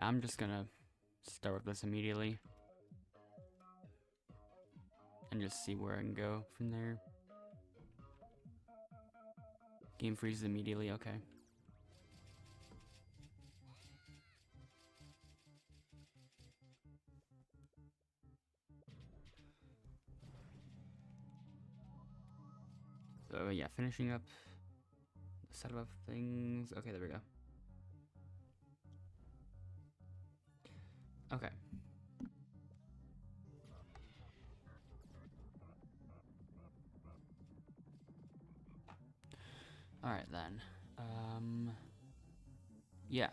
I'm just gonna start with this immediately. And just see where I can go from there. Game freezes immediately, okay. So yeah, finishing up the setup of things. Okay, there we go. Okay. Alright then. Yeah.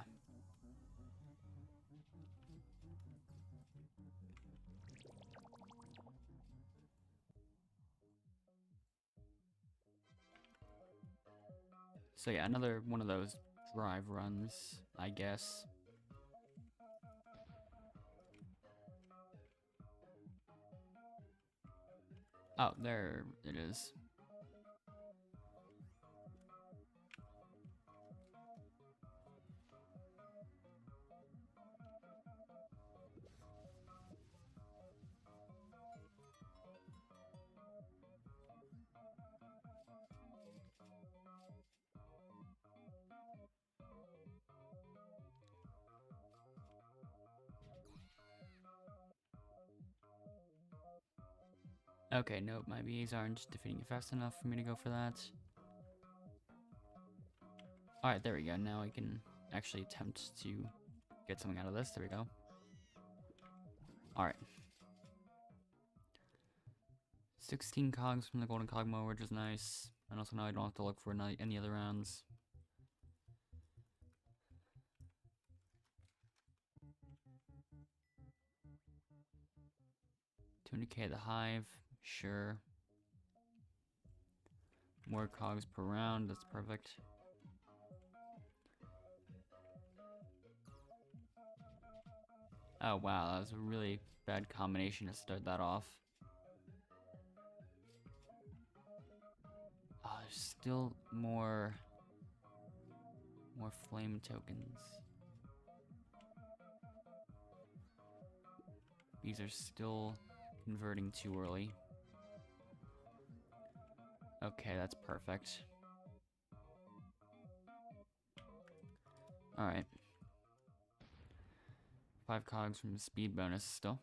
So yeah, another one of those drive runs, I guess. Oh, there it is. Okay, nope, my bees aren't defeating it fast enough for me to go for that. Alright, there we go. Now I can actually attempt to get something out of this. There we go. Alright. 16 cogs from the golden cog mower, which is nice. And also now I don't have to look for any other rounds. 200k the hive, sure. More cogs per round, that's perfect. Oh wow, that was a really bad combination to start that off. Oh, there's still more flame tokens. These are still converting too early. Okay, that's perfect. Alright. 5 cogs from the speed bonus still.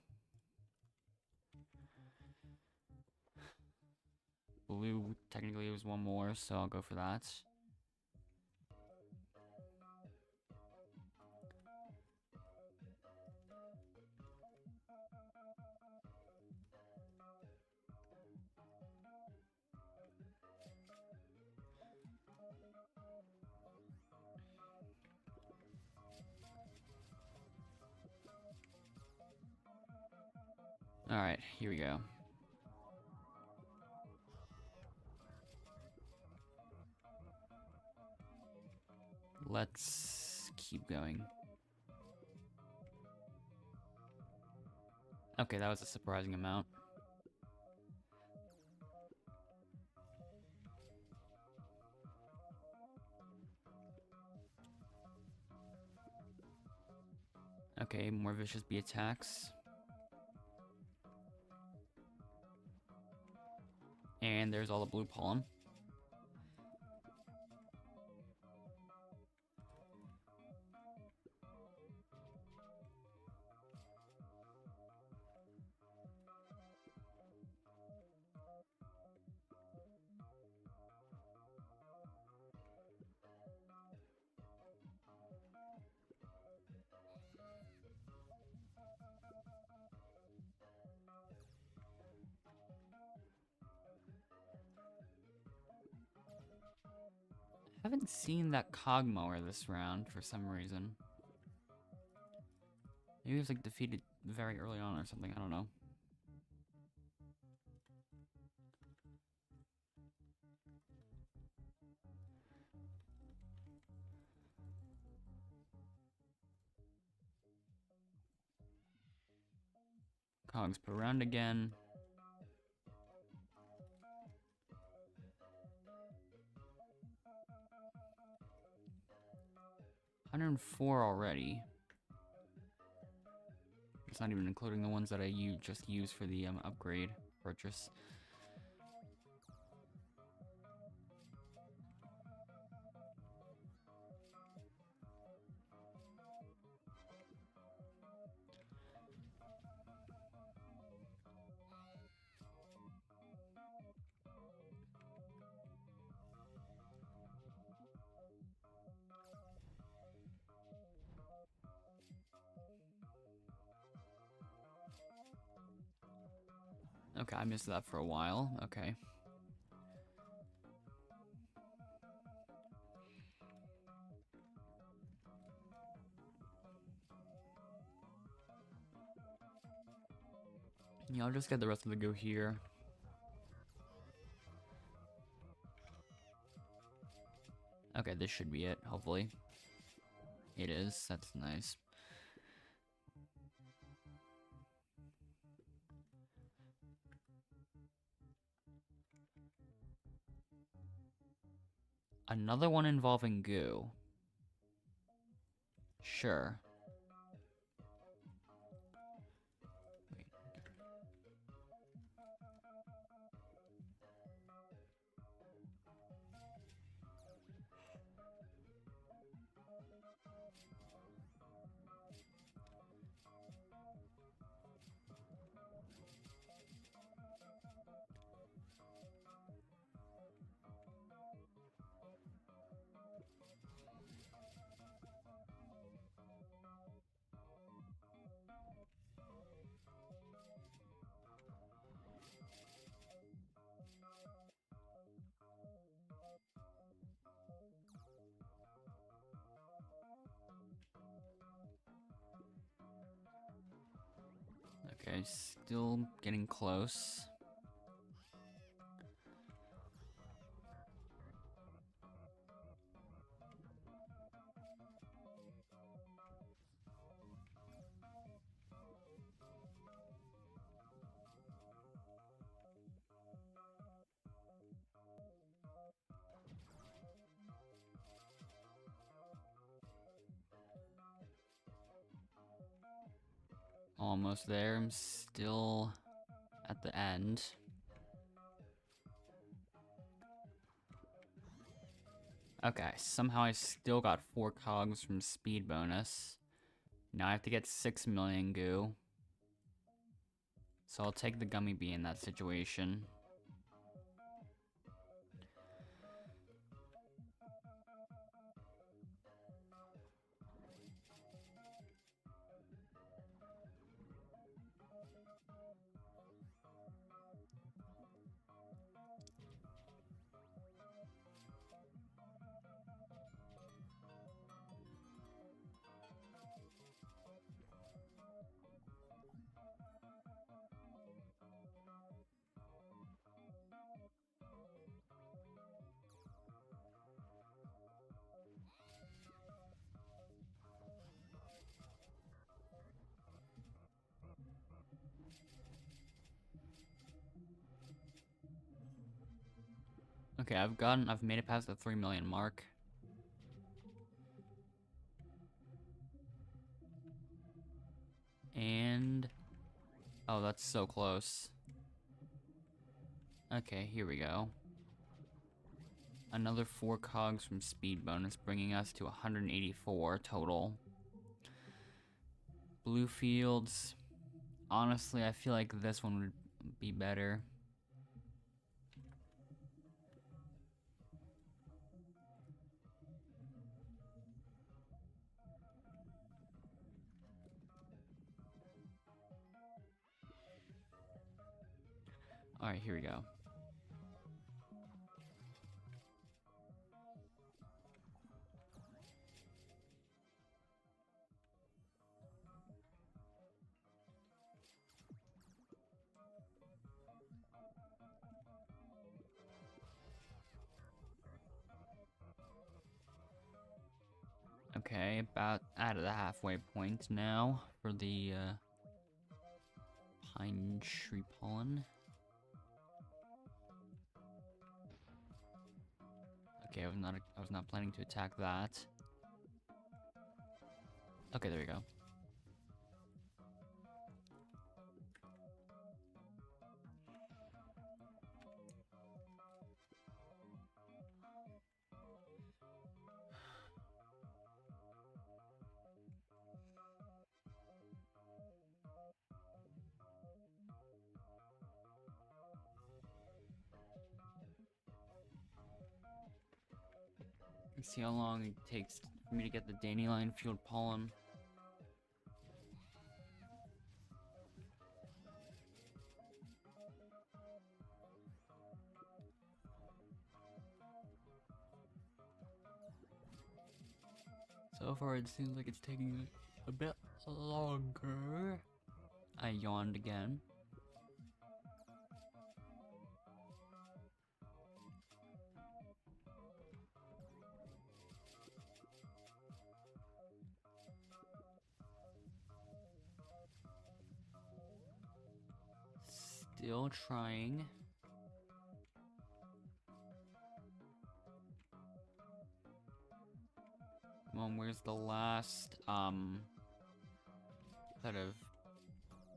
Blue technically was one more, so I'll go for that. Alright, here we go. Let's keep going. Okay, that was a surprising amount. Okay, more vicious bee attacks. And there's all the blue pollen. I haven't seen that cog mower this round for some reason. Maybe it was like defeated very early on or something, I don't know. Cogs per round again. $104 already. That's not even including the ones that I just use for the upgrade purchase. Okay, I missed that for a while. Okay. Yeah, I'll just get the rest of the goo here. Okay, this should be it, hopefully. It is, that's nice. Another one involving goo. Sure. Wait. Okay, still getting close. Almost there. I'm still at the end. Okay, somehow I still got 4 cogs from speed bonus. Now I have to get 6 million goo. So I'll take the gummy bee in that situation. Okay, I've made it past the 3 million mark. And oh, that's so close. Okay, here we go. Another 4 cogs from speed bonus, bringing us to 184 total. Blue fields. Honestly, I feel like this one would be better. Alright, here we go. Okay, about out of the halfway point now for the pine tree pollen. Okay, I was not planning to attack that. Okay, there we go. Let's see how long it takes for me to get the dandelion field pollen. So far, it seems like it's taking a bit longer. I yawned again. Still trying. Come on, where's the last, set of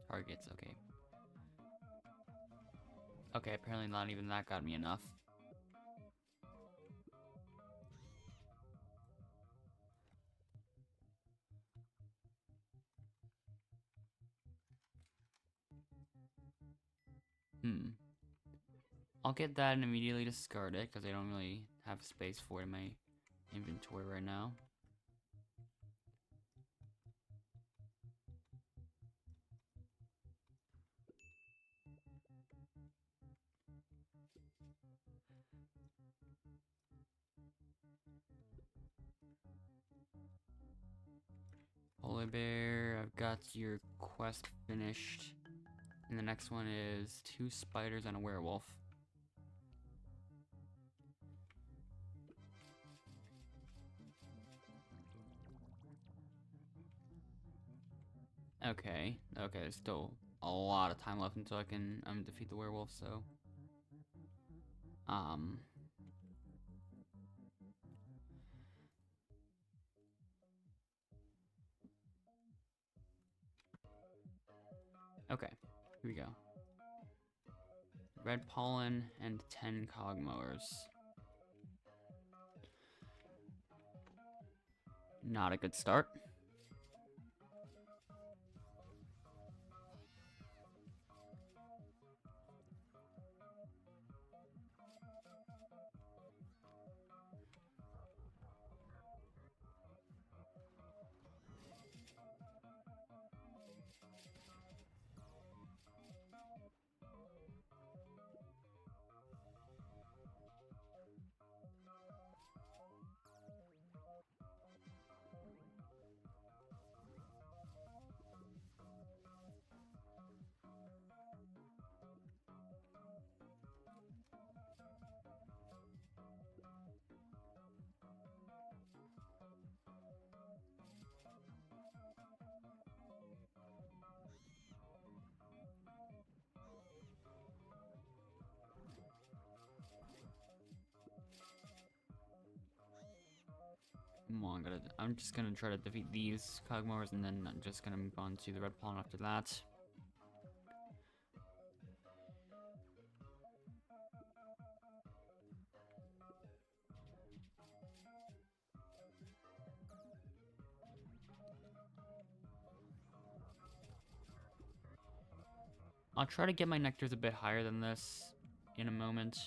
targets? Okay. Okay, apparently not even that got me enough. I'll get that and immediately discard it, because I don't really have space for it in my inventory right now. Polar bear, I've got your quest finished. And the next one is 2 spiders and a werewolf. Okay, there's still a lot of time left until I can defeat the werewolf, so okay, here we go. Red pollen and 10 cog mowers. Not a good start. Come on, I'm just gonna try to defeat these cogmores, and then I'm just gonna move on to the red pollen after that. I'll try to get my nectars a bit higher than this in a moment,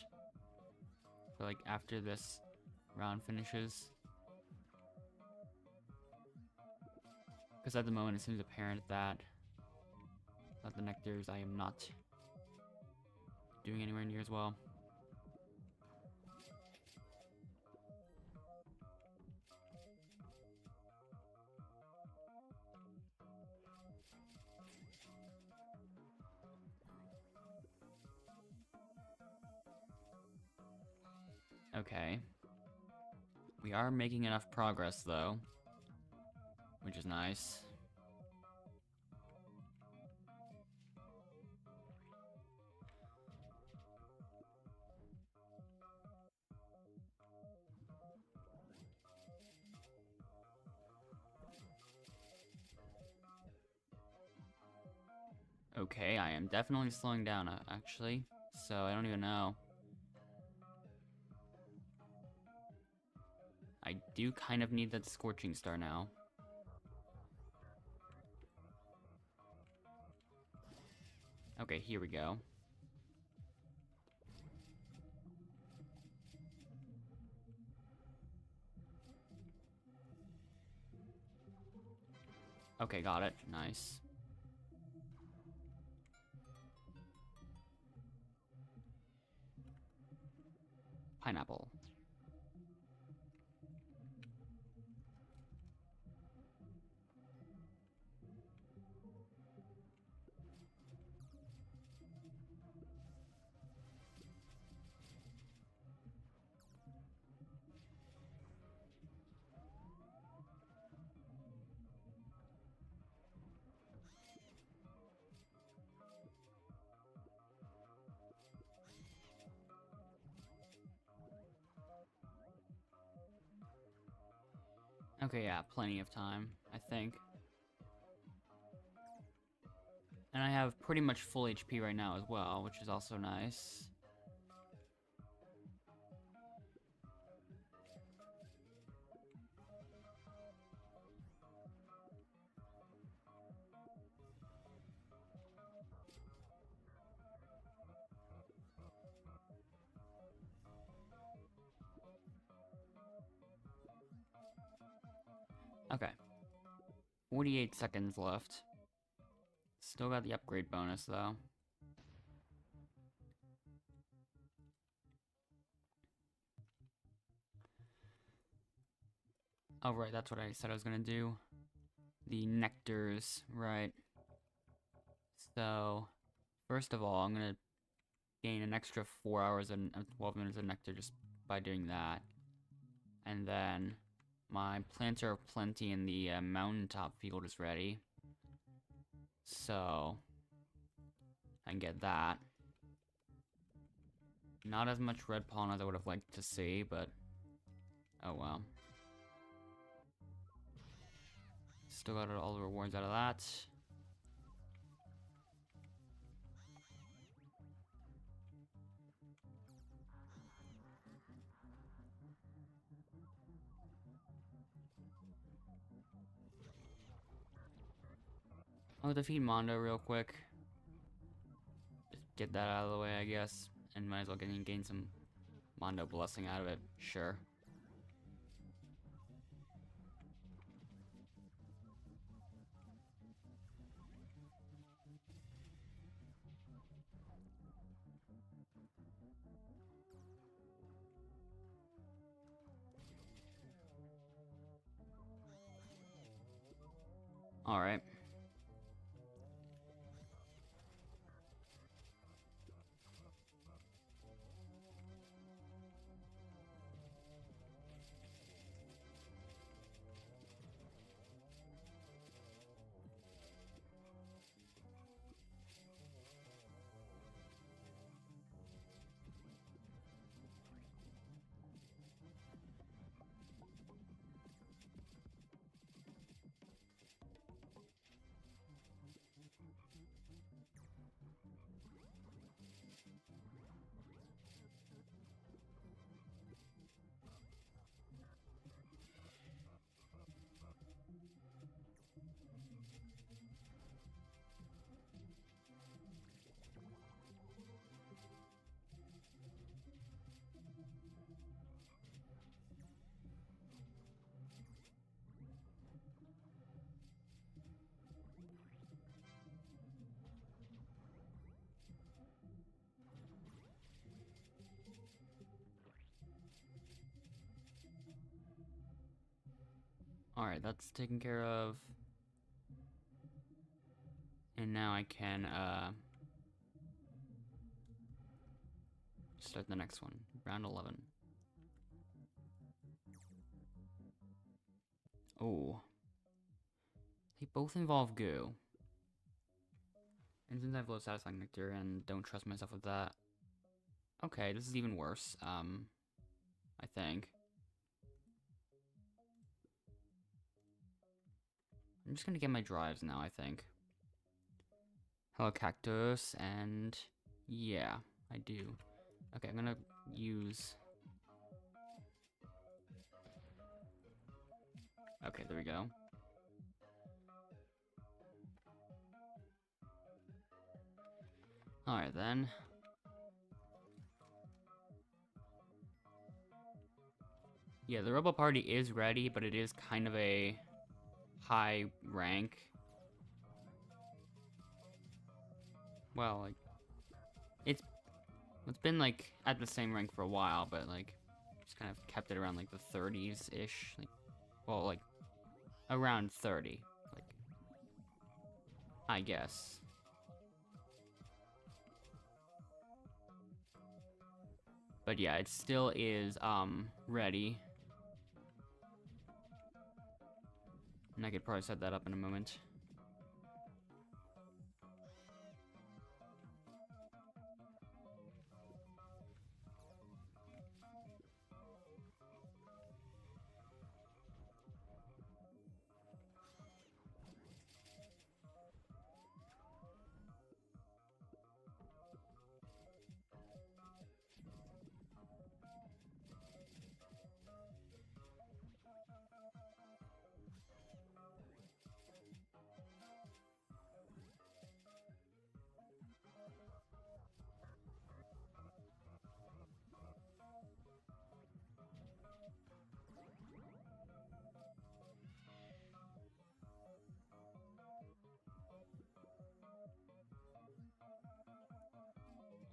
for like after this round finishes. Because at the moment it seems apparent that the nectars I am not doing anywhere near as well. Okay. We are making enough progress though, which is nice. Okay, I am definitely slowing down, actually. So, I don't even know. I do kind of need that Scorching Star now. Okay, here we go. Okay, got it. Nice. Pineapple. Okay, yeah, plenty of time, I think. And I have pretty much full HP right now as well, which is also nice. Okay. 48 seconds left. Still got the upgrade bonus, though. Oh, right, that's what I said I was gonna do. The nectars, right. So, first of all, I'm gonna gain an extra 4 hours and 12 minutes of nectar just by doing that. And then, my planter of plenty in the mountaintop field is ready. So, I can get that. Not as much red pollen as I would have liked to see, but oh well. Still got all the rewards out of that. I'll defeat Mondo real quick. Just get that out of the way, I guess. And might as well gain some Mondo blessing out of it. Sure. Alright. Alright, that's taken care of. And now I can, start the next one. Round 11. Oh. They both involve goo. And since I have low satisfying nectar and don't trust myself with that. Okay, this is even worse, I think. I'm just gonna get my drives now, I think. Hello, cactus, and yeah, I do. Okay, I'm gonna use... Okay, there we go. Alright then. Yeah, the Robo Party is ready, but it is kind of a high rank well, like, it's been like at the same rank for a while, but like just kind of kept it around like the 30s ish, like, well, like around 30, like, I guess. But yeah, it still is ready. And I could probably set that up in a moment.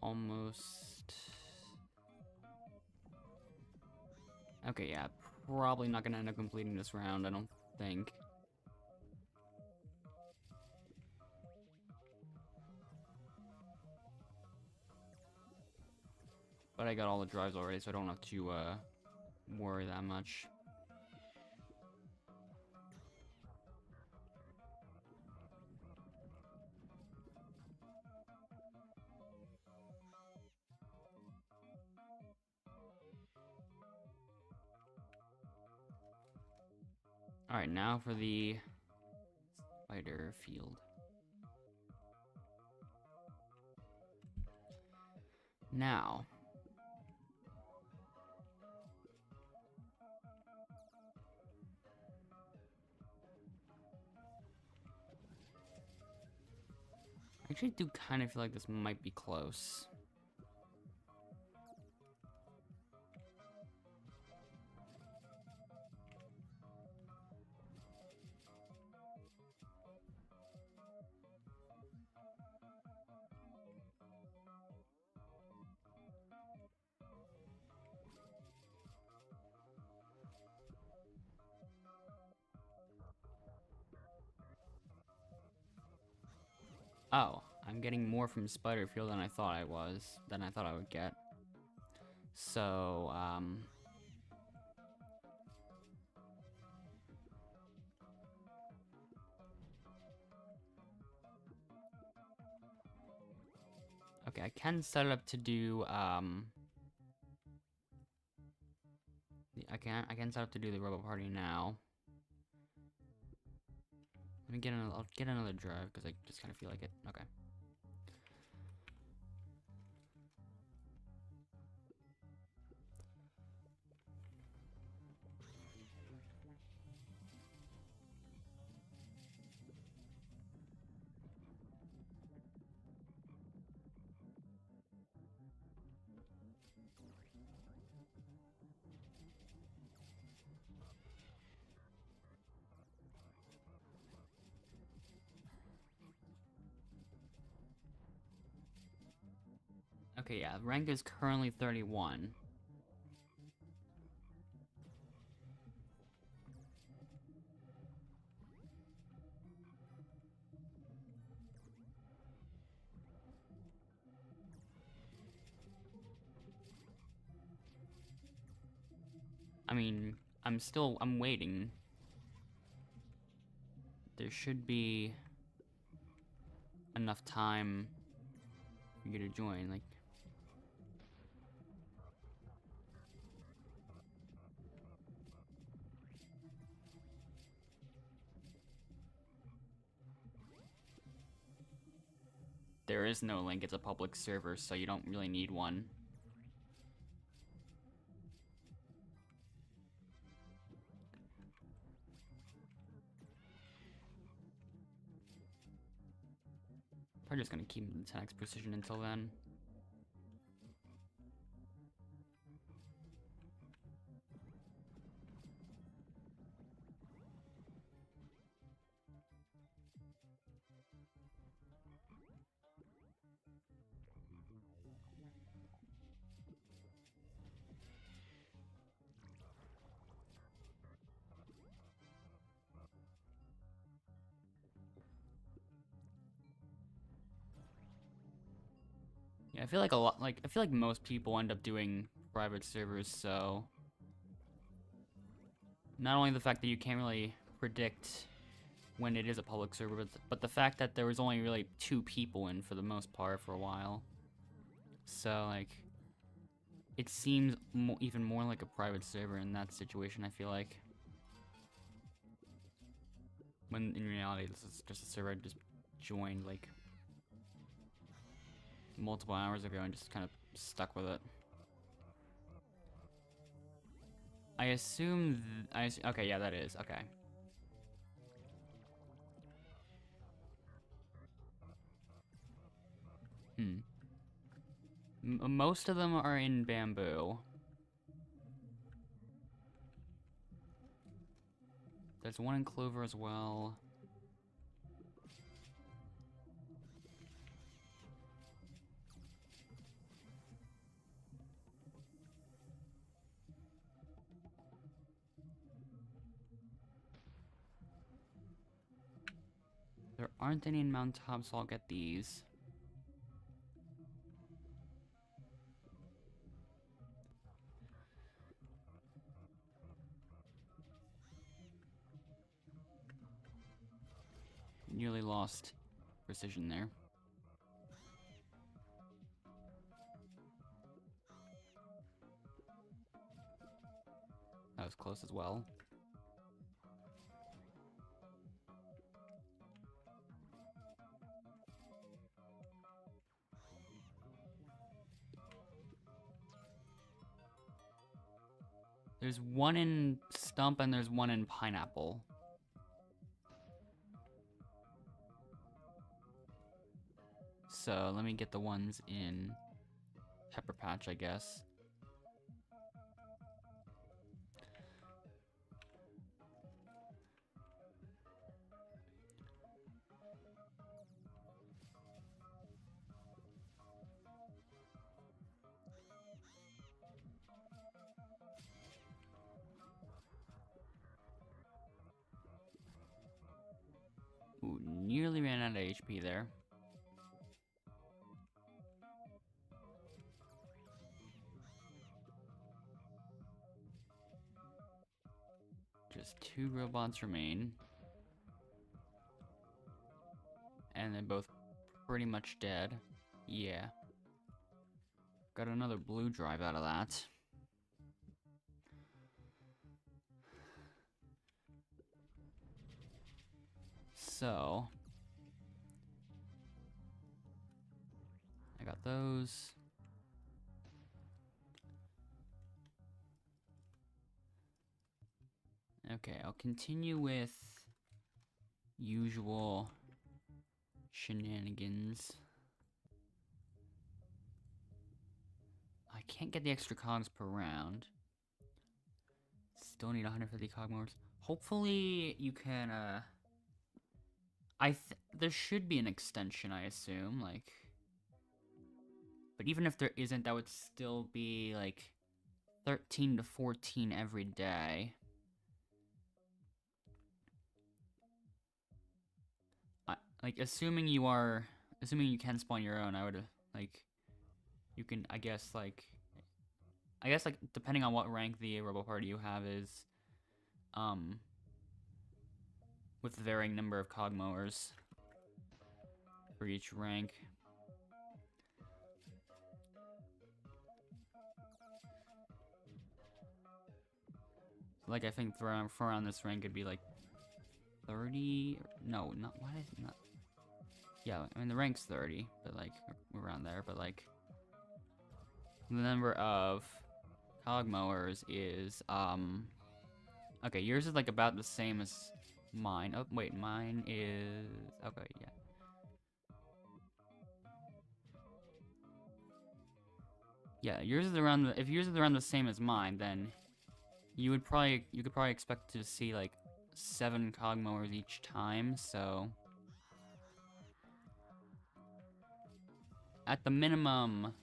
Almost. Okay, yeah, probably not gonna end up completing this round, I don't think. But I got all the drives already, so I don't have to worry that much. Alright, now for the spider field. Now, I actually do kind of feel like this might be close. Oh, I'm getting more from Spiderfield than I thought I would get. So, okay, I can set it up to do, I can set up to do the robo party now. Let me get another, I'll get another drive, because I just kind of feel like it. Okay. Okay, yeah, rank is currently 31. I mean, I'm waiting. There should be enough time for you to join, like. There is no link, it's a public server, so you don't really need one. Probably just gonna keep the 10x precision until then. Yeah, I feel like I feel like most people end up doing private servers, so not only the fact that you can't really predict when it is a public server, but the fact that there was only really 2 people in for the most part for a while. So, like, it seems even more like a private server in that situation, I feel like. When in reality, this is just a server I just joined, like, multiple hours ago and just kind of stuck with it. I assume... okay, yeah, that is. Okay. Most of them are in bamboo. There's one in clover as well. There aren't any in mountaintop, so I'll get these. Nearly lost precision there. That was close as well. There's one in stump and there's one in pineapple. So let me get the ones in pepper patch, I guess. Ooh, nearly ran out of HP there. Just 2 robots remain. And they're both pretty much dead. Yeah. Got another blue drive out of that. So... I got those. Okay, I'll continue with usual shenanigans. I can't get the extra cogs per round. Still need 150 cog mowers. Hopefully you can, there should be an extension, I assume, like... But even if there isn't, that would still be, like, 13 to 14 every day. Like, assuming you can spawn your own, I would, like, you can, I guess, like, depending on what rank the robo party you have is, with a varying number of cog mowers for each rank. Like, I think for around this rank it'd be like 30. No, not why is it not? Yeah, I mean the rank's 30, but like around there. But like the number of cog mowers is okay. Yours is like about the same as mine. Oh wait, mine is okay. Yeah. Yeah, yours is around if yours is around the same as mine, then you could probably expect to see like 7 cog mowers each time, so at the minimum,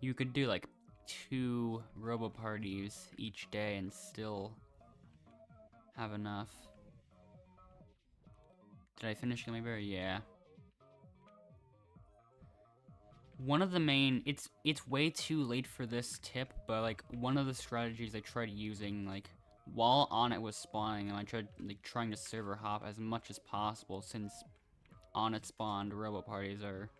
you could do like 2 robo parties each day and still have enough. Did I finish Gummy Bear? Yeah. one of the main, it's way too late for this tip, but like one of the strategies I tried using, like while on it was spawning, and I tried like trying to server hop as much as possible, since on it spawned robo parties are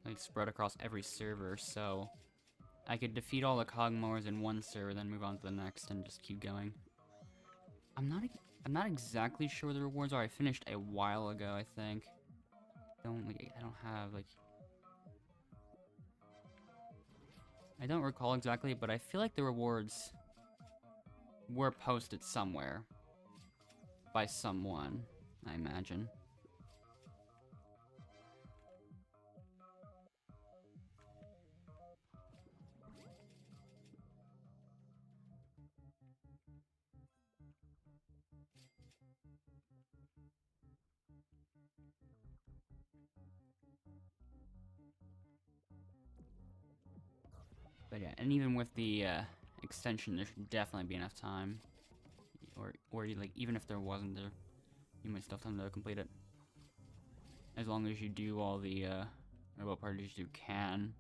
like spread across every server, so I could defeat all the cogmores in one server, then move on to the next and just keep going. I'm not exactly sure where the rewards are. I finished a while ago, I think. I don't have like, I don't recall exactly, but I feel like the rewards were posted somewhere by someone, I imagine. But yeah, and even with the extension, there should definitely be enough time. Or like, even if there wasn't, there, you might still have time to complete it. As long as you do all the robot parties you can.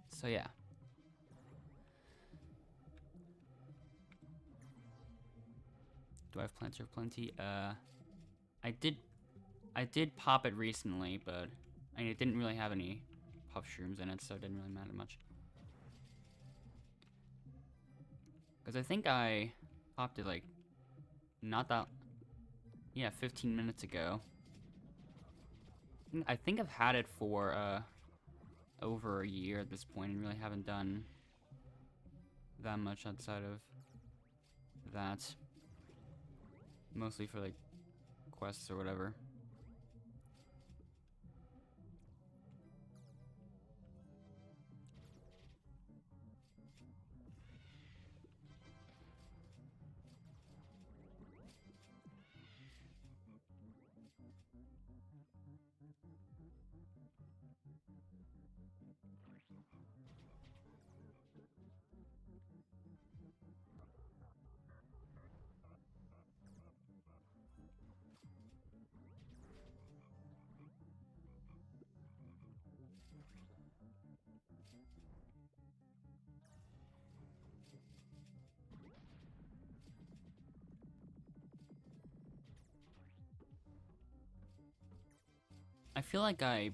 So yeah. Do I have plants or plenty? I did pop it recently, but I mean, it didn't really have any puff shrooms in it, so it didn't really matter much. Because I think I popped it like, not that, yeah, 15 minutes ago. I think I've had it for over a year at this point and really haven't done that much outside of that. Mostly for like quests or whatever. I feel like I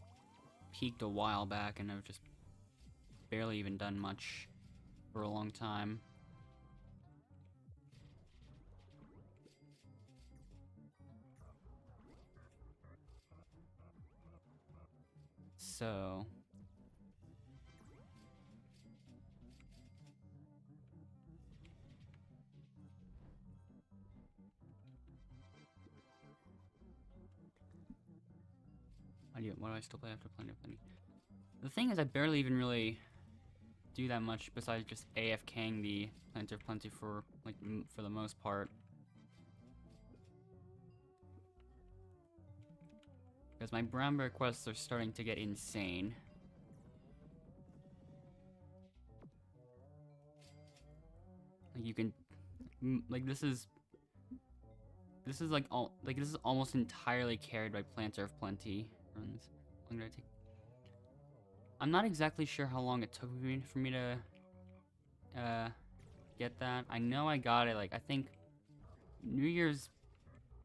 peaked a while back and I've just barely even done much for a long time. So what do I still play after Plenty of Plenty? The thing is, I barely even really do that much besides just AFKing the Plenty of Plenty for like for the most part. Because my brown bear quests are starting to get insane. Like you can, like this is like this is almost entirely carried by Planter of Plenty runs. How long did I take? I'm not exactly sure how long it took for me to get that. I know I got it like, I think New Year's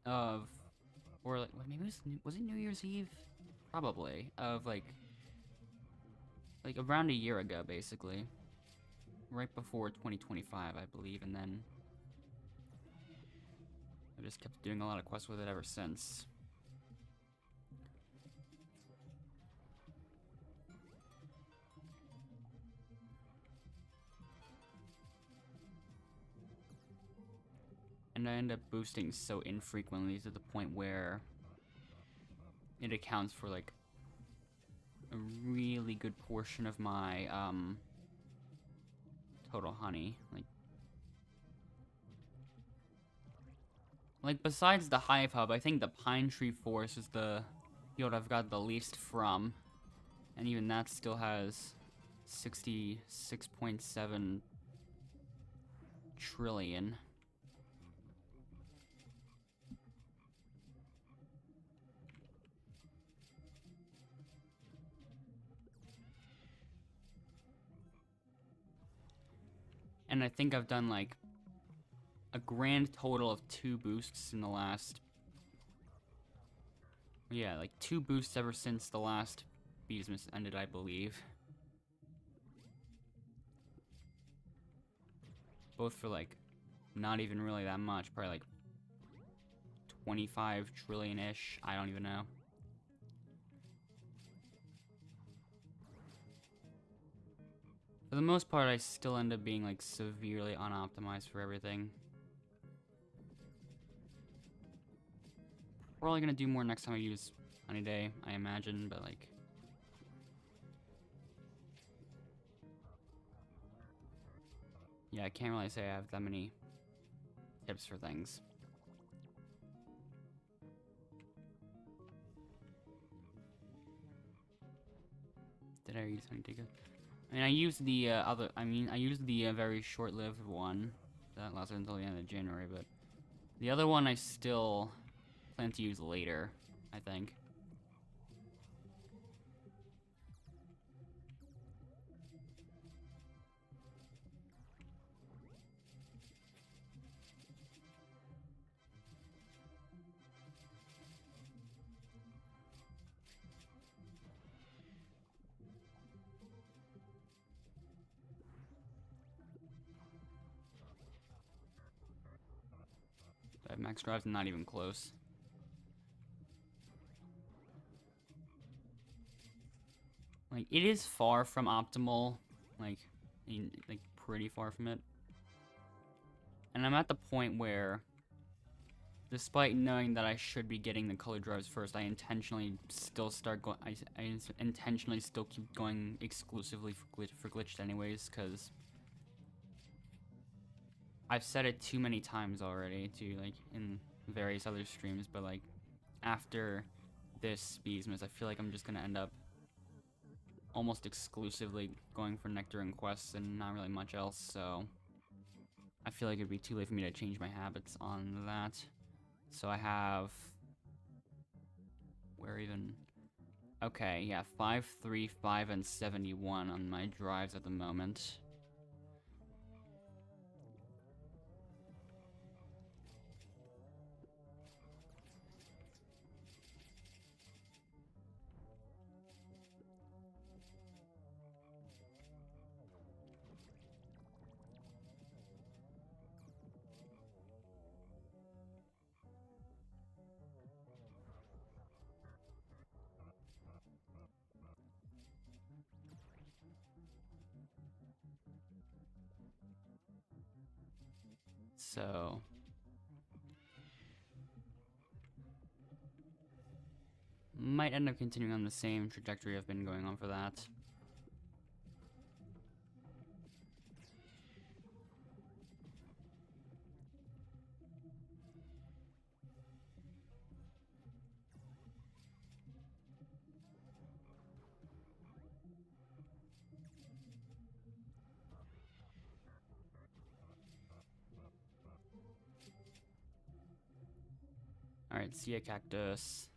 of, or like maybe was it New Year's Eve? Probably of like around a year ago, basically, right before 2025, I believe, and then I just kept doing a lot of quests with it ever since. And I end up boosting so infrequently to the point where it accounts for like a really good portion of my total honey. Like besides the Hive Hub, I think the Pine Tree Forest is the field I've got the least from, and even that still has 66.7 trillion. And I think I've done like a grand total of 2 boosts in the last... Yeah, like 2 boosts ever since the last Beesmas ended, I believe. Both for like not even really that much, probably like 25 trillion-ish, I don't even know. For the most part, I still end up being like severely unoptimized for everything. Probably gonna do more next time I use Honeyday, I imagine, but like... Yeah, I can't really say I have that many tips for things. Did I use Honeyday? I mean, I used the I used the very short-lived one that lasted until the end of January, but the other one I still plan to use later, I think. I have max drives, not even close. Like, it is far from optimal, like pretty far from it. And I'm at the point where, despite knowing that I should be getting the color drives first, I intentionally still start going. I intentionally still keep going exclusively for glitched anyways, because I've said it too many times already to like in various other streams, but like after this Beesmas, I feel like I'm just gonna end up almost exclusively going for nectar and quests and not really much else. So I feel like it'd be too late for me to change my habits on that. So I have... Where even... Okay, yeah, 5, 3, 5, and 71 on my drives at the moment. So... might end up continuing on the same trajectory I've been going on for that. Alright, see a cactus.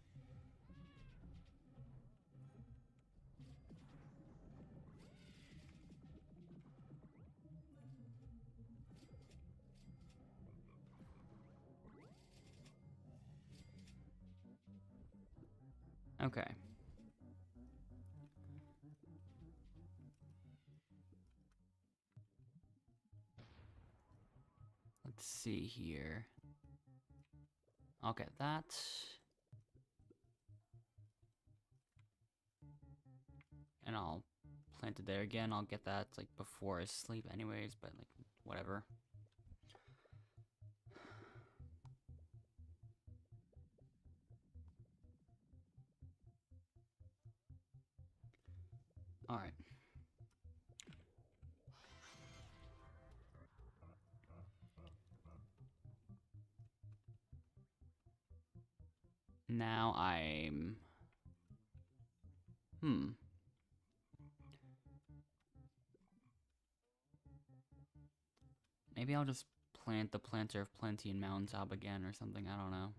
Okay. Let's see here. I'll get that. And I'll plant it there again. I'll get that like before I sleep anyways, but like whatever. Alright. Now I'm... Maybe I'll just plant the planter of plenty in mountaintop again or something, I don't know.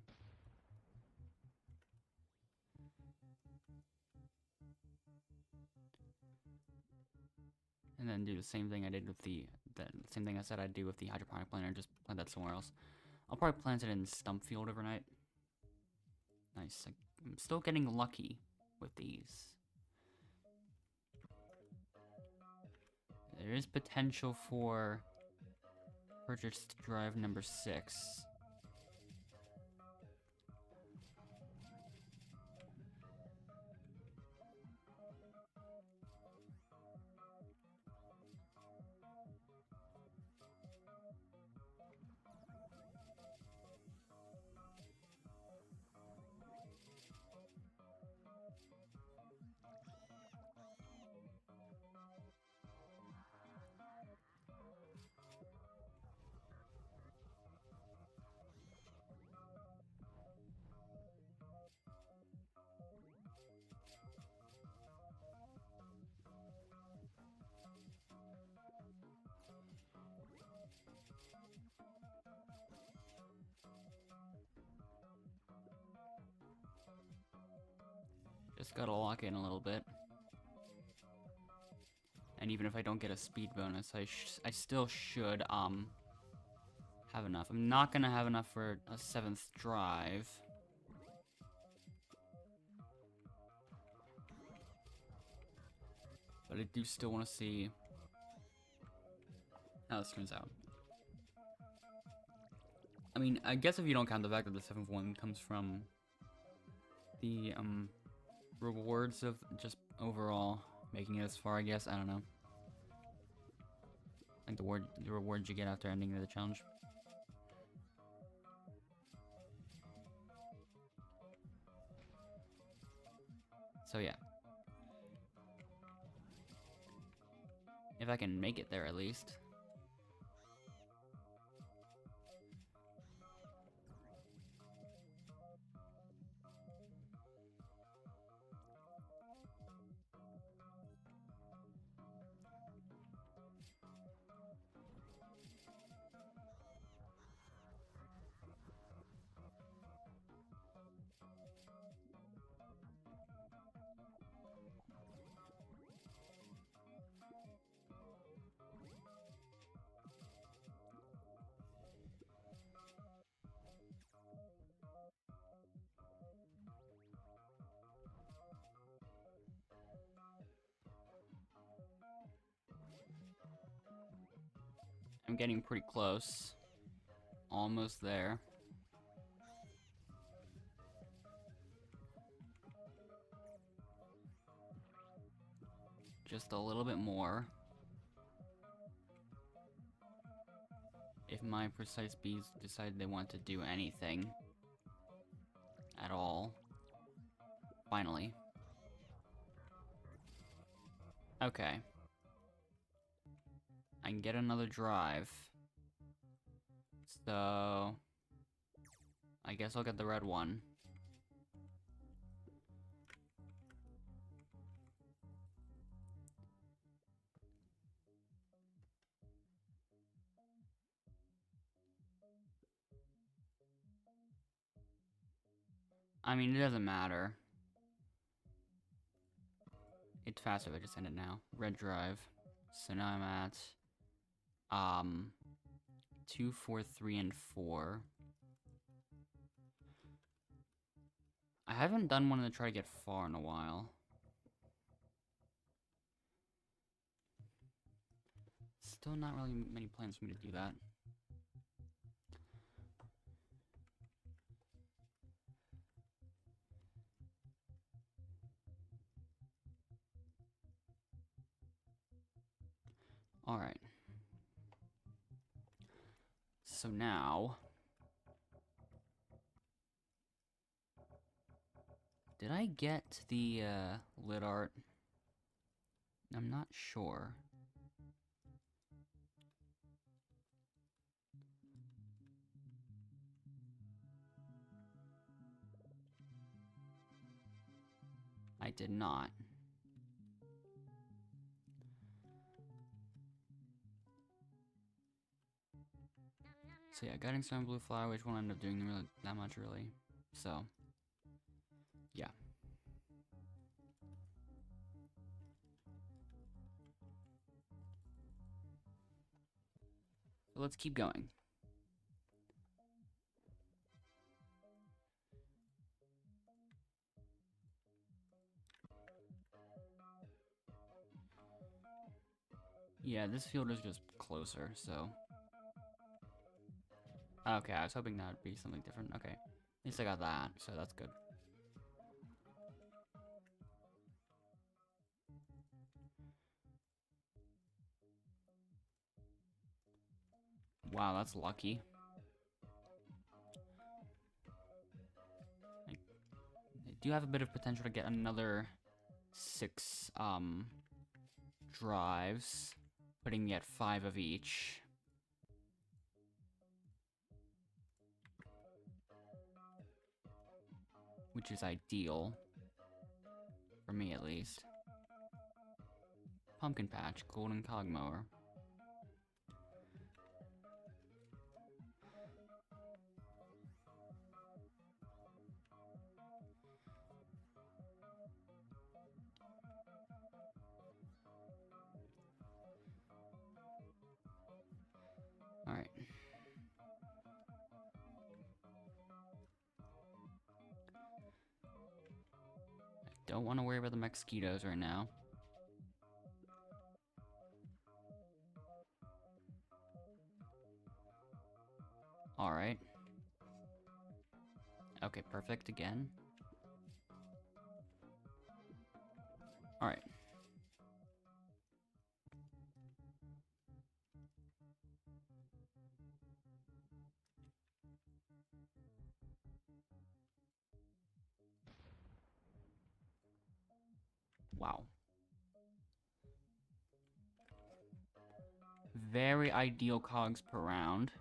And then do the same thing I did with the same thing I said I'd do with the hydroponic planter, just plant that somewhere else. I'll probably plant it in stump field overnight. Nice. I'm still getting lucky with these. There is potential for purchase drive number 6. Just gotta lock in a little bit. And even if I don't get a speed bonus, I still should have enough. I'm not gonna have enough for a 7th drive. But I do still want to see how this turns out. I mean, I guess if you don't count the fact that the 7th one comes from the rewards of just overall making it as far, I guess. I don't know. Like the rewards you get after ending the challenge. So yeah. If I can make it there at least. I'm getting pretty close. Almost there. Just a little bit more. If my precise bees decide they want to do anything at all. Finally. Okay. I can get another drive. So I guess I'll get the red one. I mean, it doesn't matter. It's faster if I just end it now. Red drive. So now I'm at 2, 4, 3, and 4. I haven't done one to try to get far in a while. Still not really many plans for me to do that. Alright. So now... Did I get the lit art? I'm not sure. I did not. So yeah, guiding stone, blue flower, which won't end up doing really that much really. So yeah. So let's keep going. Yeah, this field is just closer, so. Okay, I was hoping that would be something different. Okay, at least I got that, so that's good. Wow, that's lucky. I do have a bit of potential to get another 6 drives, putting me at 5 of each. Which is ideal. For me, at least. Pumpkin patch, golden cog mower. Alright. I don't want to worry about the mosquitoes right now. Alright. Okay, perfect again. Alright. Wow. Very ideal cogs per round.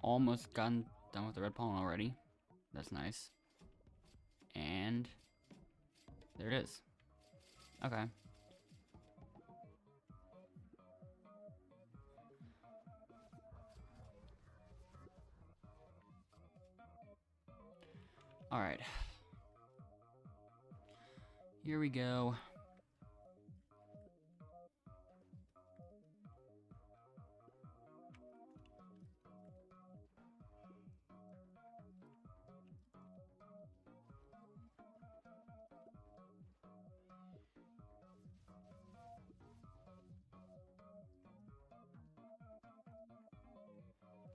Almost done with the red pollen already. That's nice. And there it is. Okay. Alright. Here we go.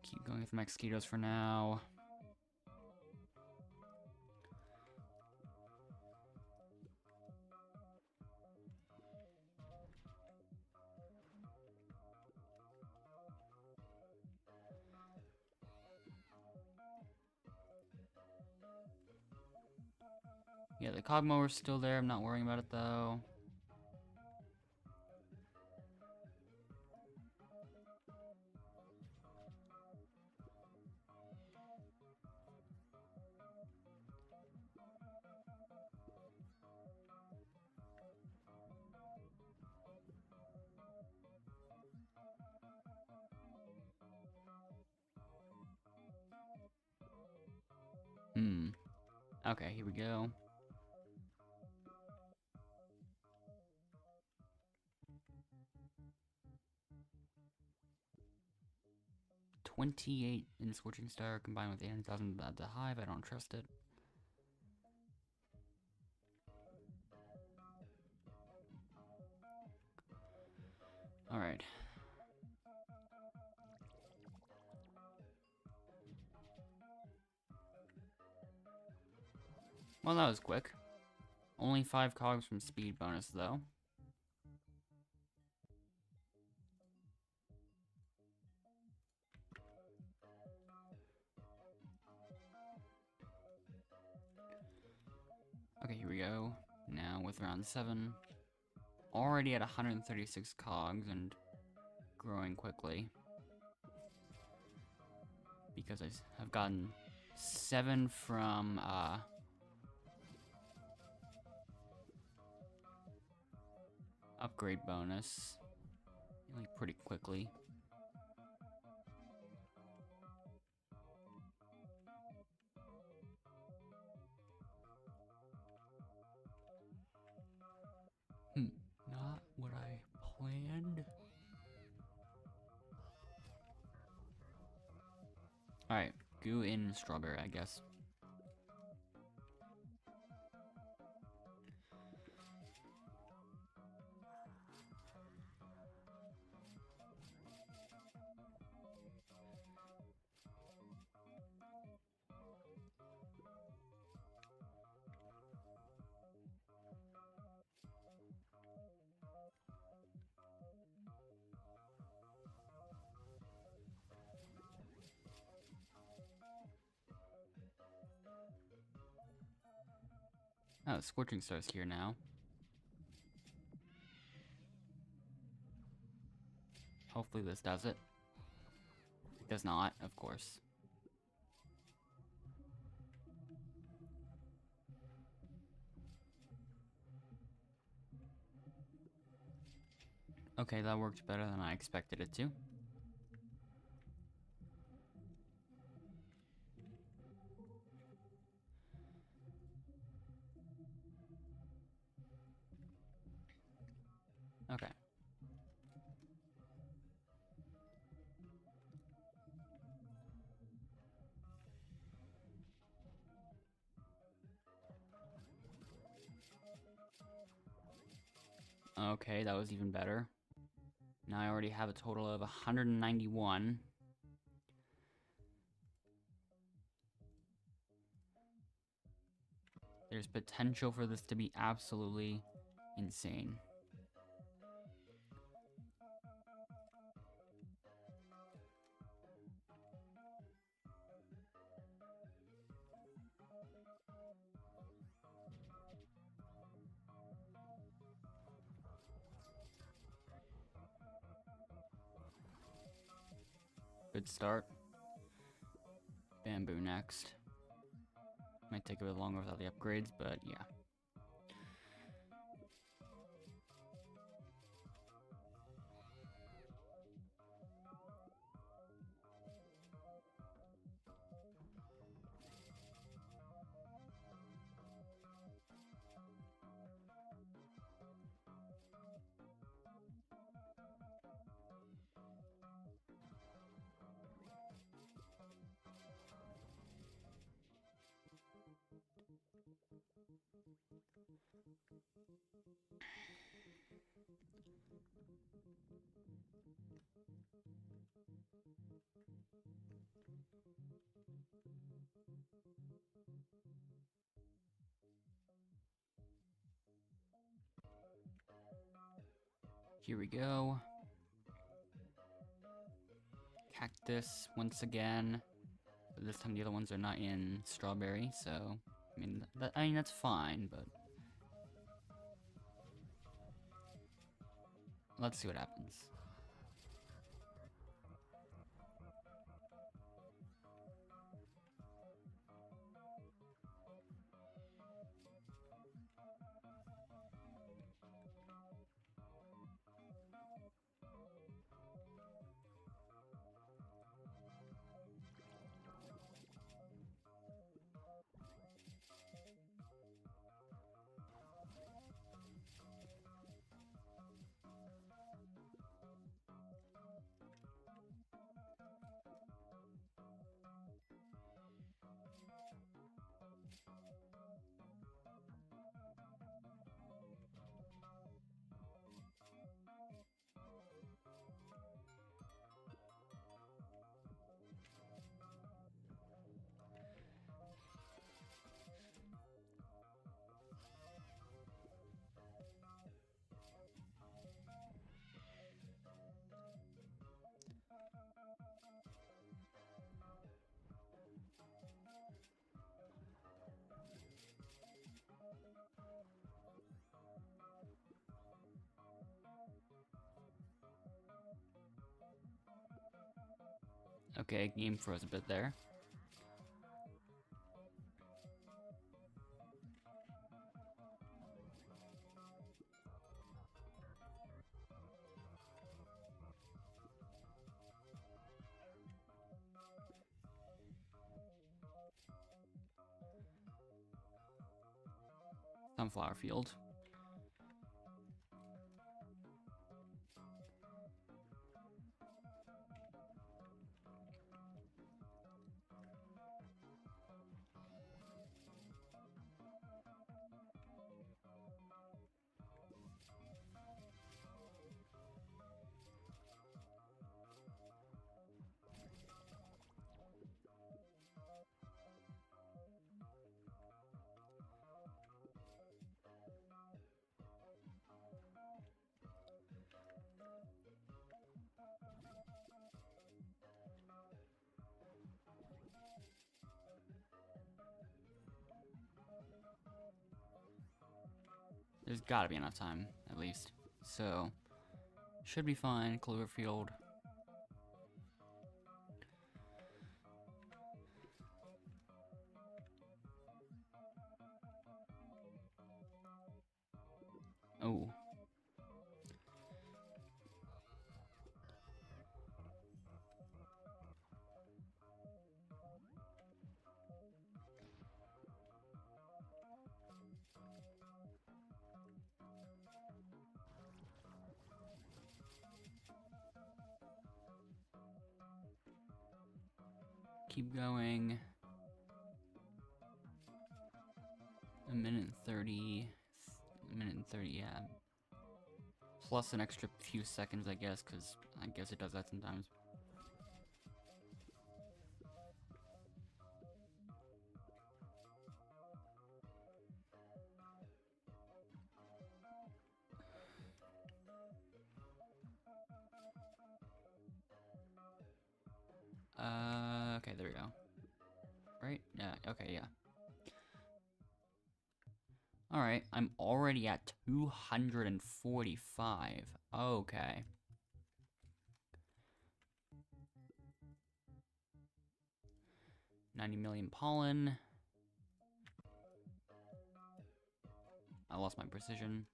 Keep going with mosquitoes for now. Yeah, the cog mower's still there. I'm not worrying about it though. Okay, here we go. $28 in Scorching Star combined with 800,000 at the hive. I don't trust it. Alright. Well, that was quick. Only 5 cogs from speed bonus, though. go. Now with round 7. Already at 136 cogs and growing quickly. Because I've gotten 7 from, upgrade bonus. Like, pretty quickly. Not what I planned. Alright, goo in strawberry, I guess. Oh, Scorching Star's here now. Hopefully this does it. It does not, of course. Okay, that worked better than I expected it to. Okay. Okay, that was even better. Now I already have a total of 191. There's potential for this to be absolutely insane. Good start. Bamboo next. Might take a bit longer without the upgrades, but yeah. Here we go. Cactus once again. But this time the other ones are not in strawberry, so I mean that's fine, but let's see what happens. Okay, game froze a bit there. Sunflower field. There's gotta be enough time, at least. So, should be fine. Cloverfield. Oh. Keep going. A minute and 30. A minute and 30, yeah. Plus an extra few seconds, I guess, because I guess it does that sometimes. Okay, there we go. Right? Yeah, okay, yeah. Alright, I'm already at 245. Okay. $90 million pollen. I lost my precision.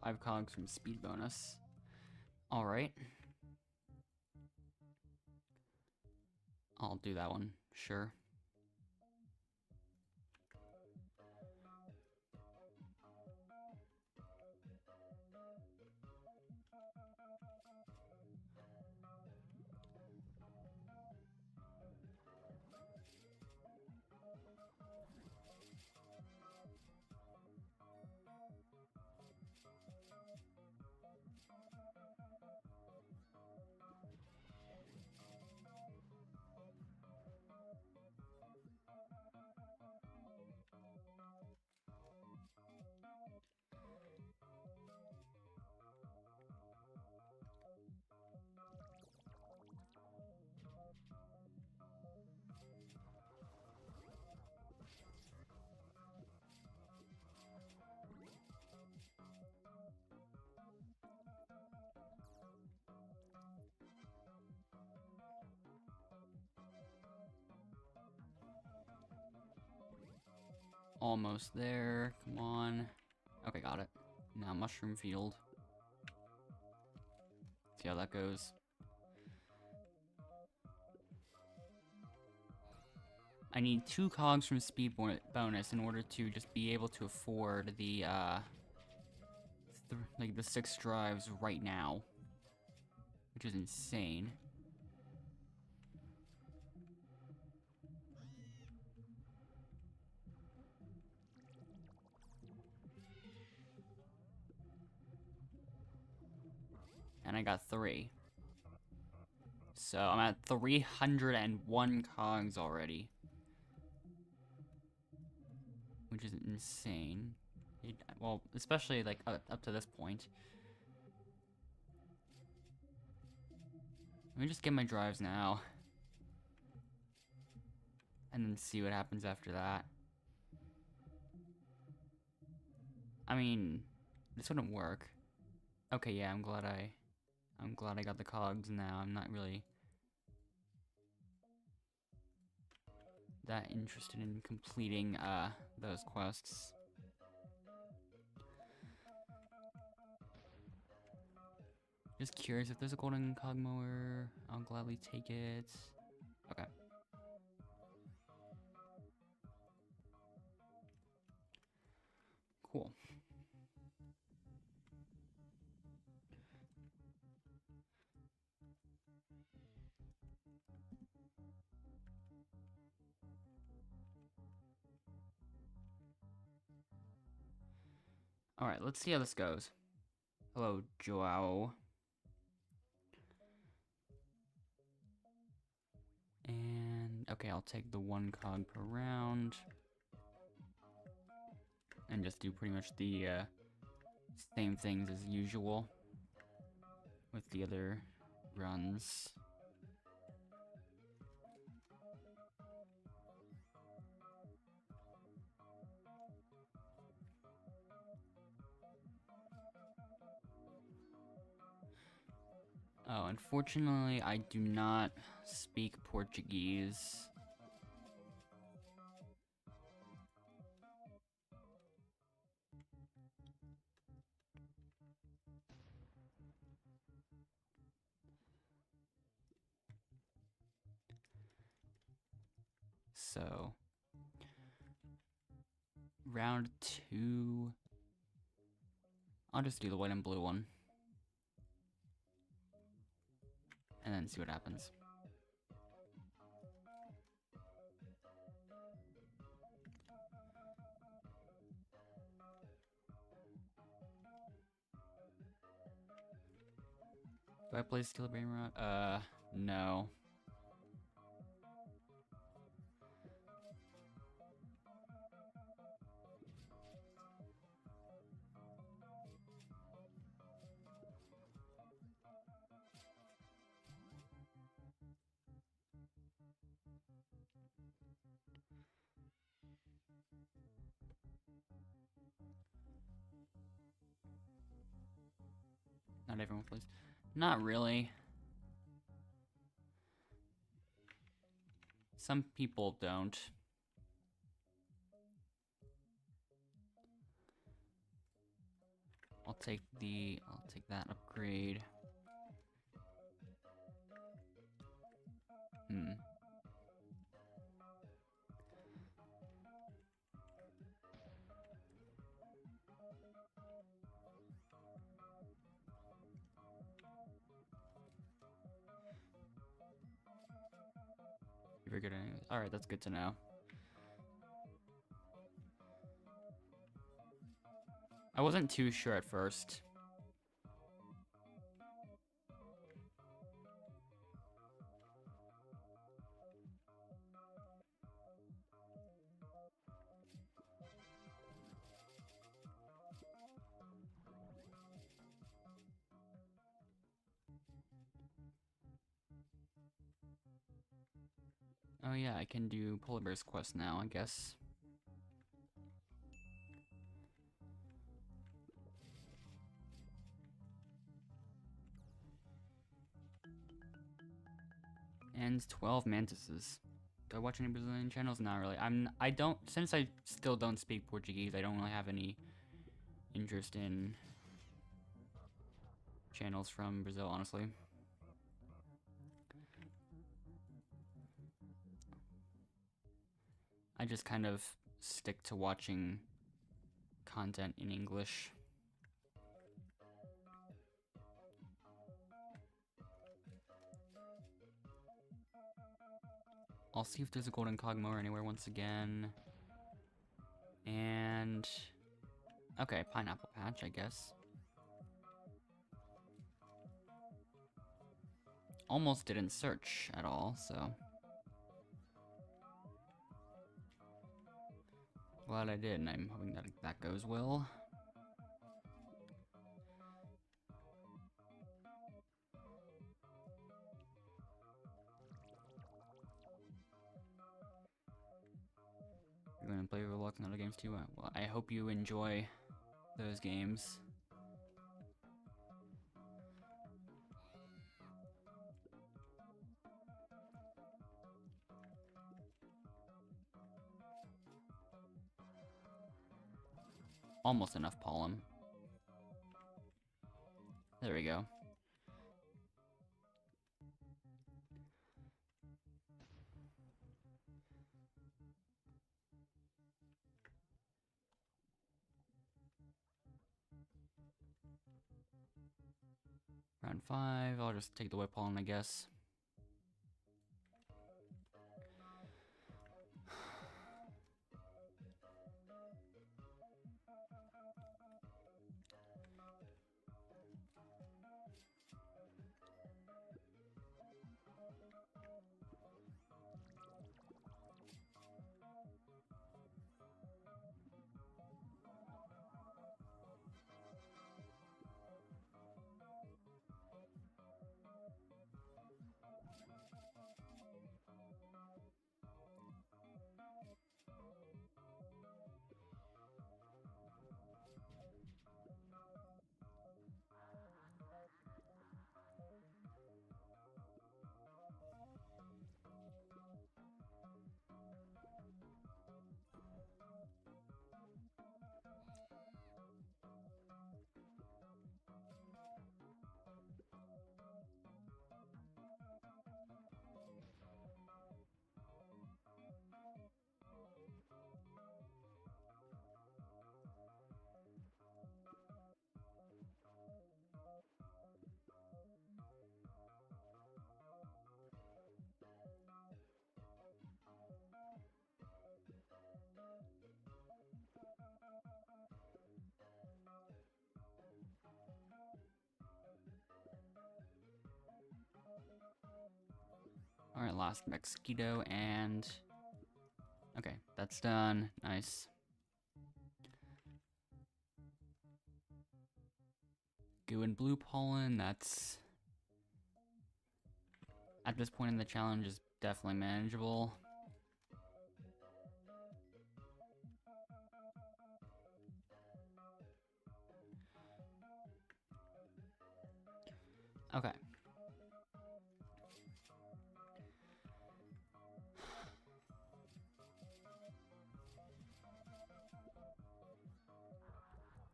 Five cogs from speed bonus. Alright. I'll do that one, sure. Almost there. Come on. Okay, got it. Now mushroom field. See how that goes. I need 2 cogs from speed bonus in order to just be able to afford the like the 6 drives right now, which is insane. And I got 3. So I'm at 301 cogs already. Which is insane. Well, especially like up to this point. Let me just get my drives now. And then see what happens after that. I mean, this wouldn't work. Okay, yeah, I'm glad I got the cogs now. I'm not really that interested in completing those quests. Just curious if there's a golden cog mower. I'll gladly take it. Okay. Cool. Alright, let's see how this goes. Hello, Joao. And, okay, I'll take the 1 cog per round. And just do pretty much the same things as usual with the other runs. Oh, unfortunately, I do not speak Portuguese. So, round 2, I'll just do the white and blue one. And then see what happens. Do I play Steel Brain Rot? No. Not everyone plays. Not really. Some people don't. I'll take that upgrade. You're good at it. Alright, that's good to know. I wasn't too sure at first. Oh yeah, I can do Polar Bear's quest now, I guess. And 12 mantises. Do I watch any Brazilian channels? Not really. Since I still don't speak Portuguese, I don't really have any interest in channels from Brazil, honestly. I just kind of stick to watching content in English. I'll see if there's a golden cog mower anywhere once again. And okay, pineapple patch, I guess. almost didn't search at all, so glad I did, and I'm hoping that that goes well. You're gonna play Roblox and other games too? Well, I hope you enjoy those games. Almost enough pollen. There we go. Round 5, I'll just take the whip pollen, I guess. Alright, last mosquito, and okay, that's done. Nice. Goo and blue pollen, that's at this point in the challenge is definitely manageable. Okay.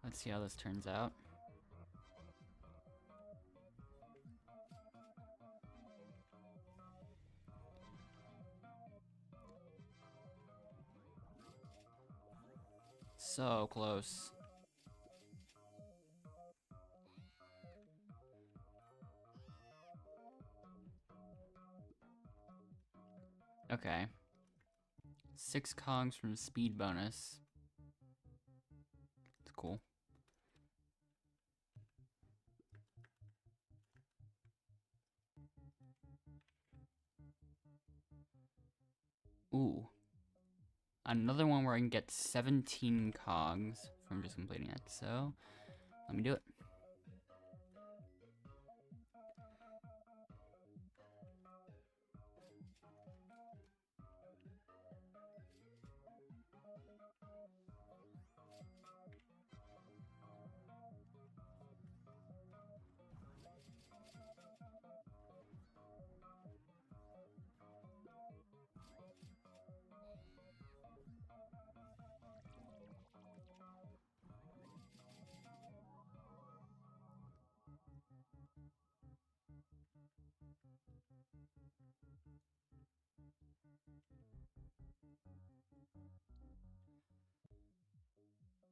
Let's see how this turns out. So close. Okay. 6 cogs from speed bonus. It's cool. Ooh. Another one where I can get 17 cogs from just completing it. So, let me do it.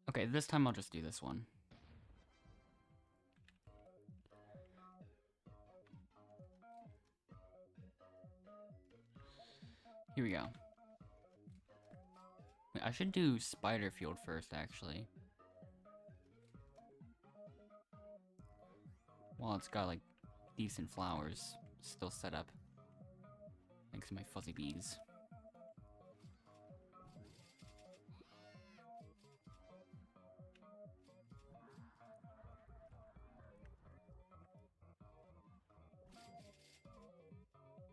Okay, this time I'll just do this one. Here we go. Wait, I should do Spider Field first, actually. Well, it's got, like, decent flowers. still set up. Thanks to my fuzzy bees.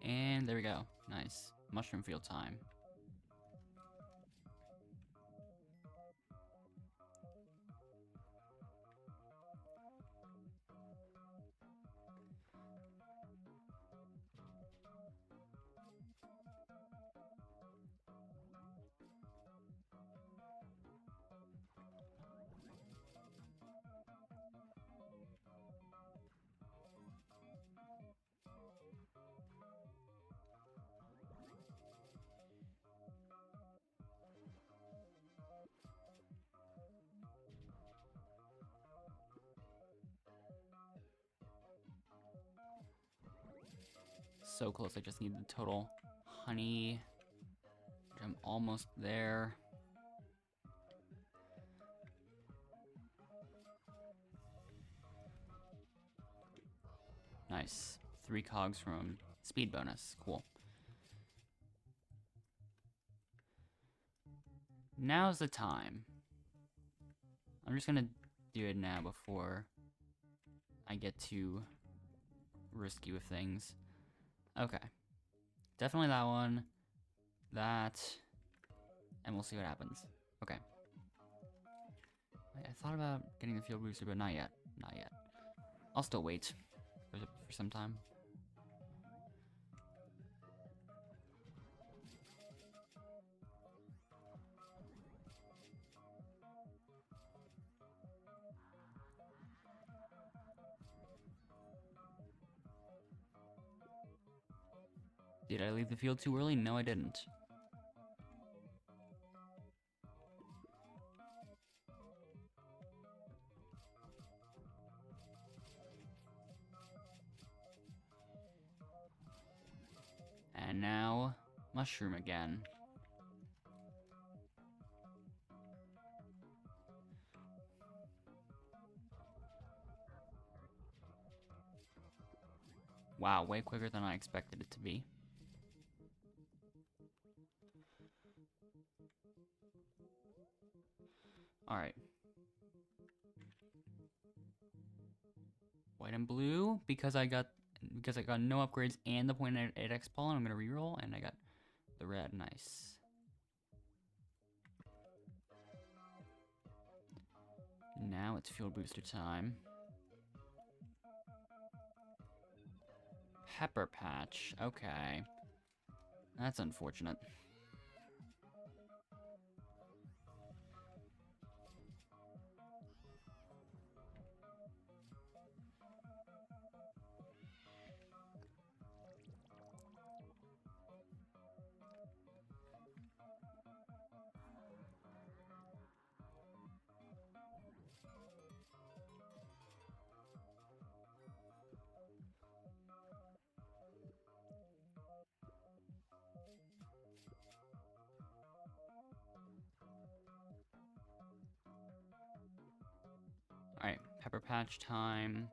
And there we go. Nice. Mushroom field time. So close, I just need the total honey. I'm almost there. Nice. 3 cogs from speed bonus. Cool. Now's the time. I'm just gonna do it now before I get too risky with things. Okay. Definitely that one. That. And we'll see what happens. Okay. I thought about getting the field booster, but not yet. Not yet. I'll still wait for some time. Did I leave the field too early? No, I didn't. And now, mushroom again. Wow, way quicker than I expected it to be. Alright. White and blue, because I got no upgrades and the 0.8x pollen, I'm gonna reroll, and I got the red. Nice. Now it's field booster time. Pepper patch. Okay. That's unfortunate. Alright, pepper patch time.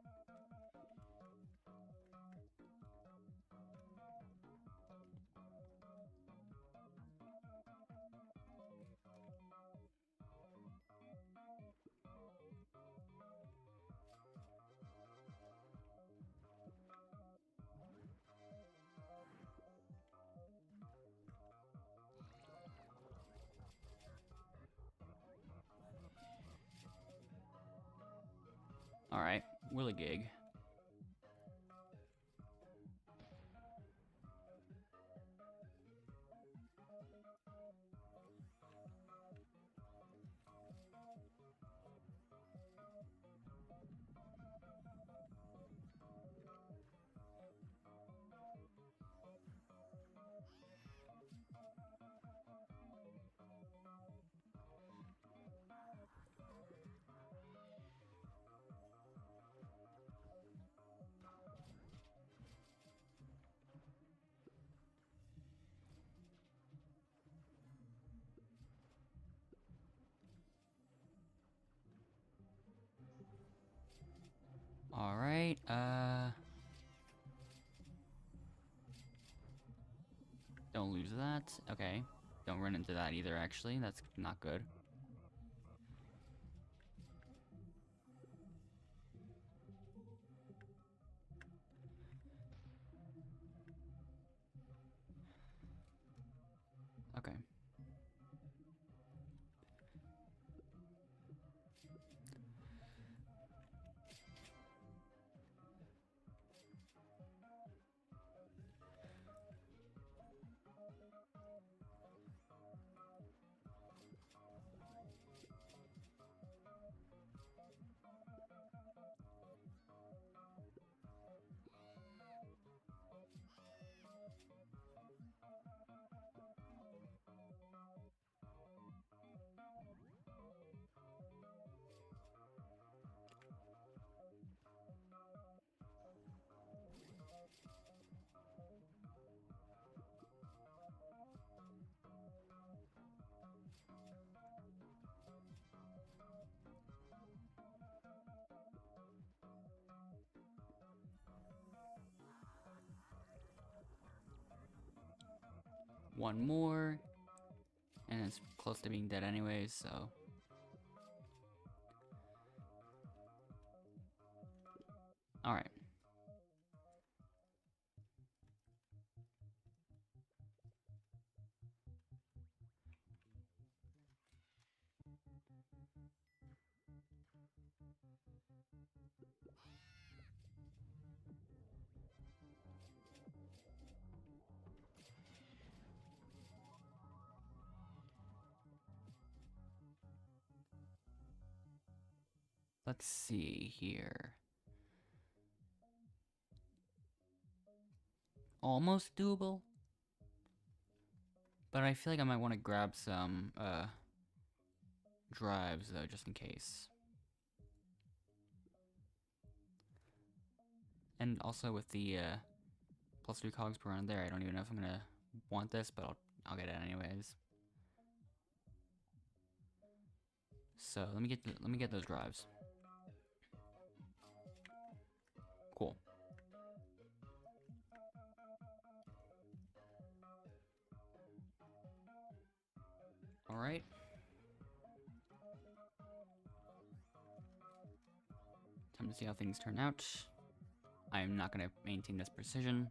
Alright, Willigig. Alright, Don't lose that. Okay. Don't run into that either, actually. That's not good. Okay. One more. And it's close to being dead anyways, so... Alright. Let's see here. Almost doable. But I feel like I might want to grab some drives though, just in case. And also with the +3 cogs per round there, I don't even know if I'm gonna want this, but I'll get it anyways. So let me get those drives. Cool. All right. Time to see how things turn out. I am not gonna maintain this precision.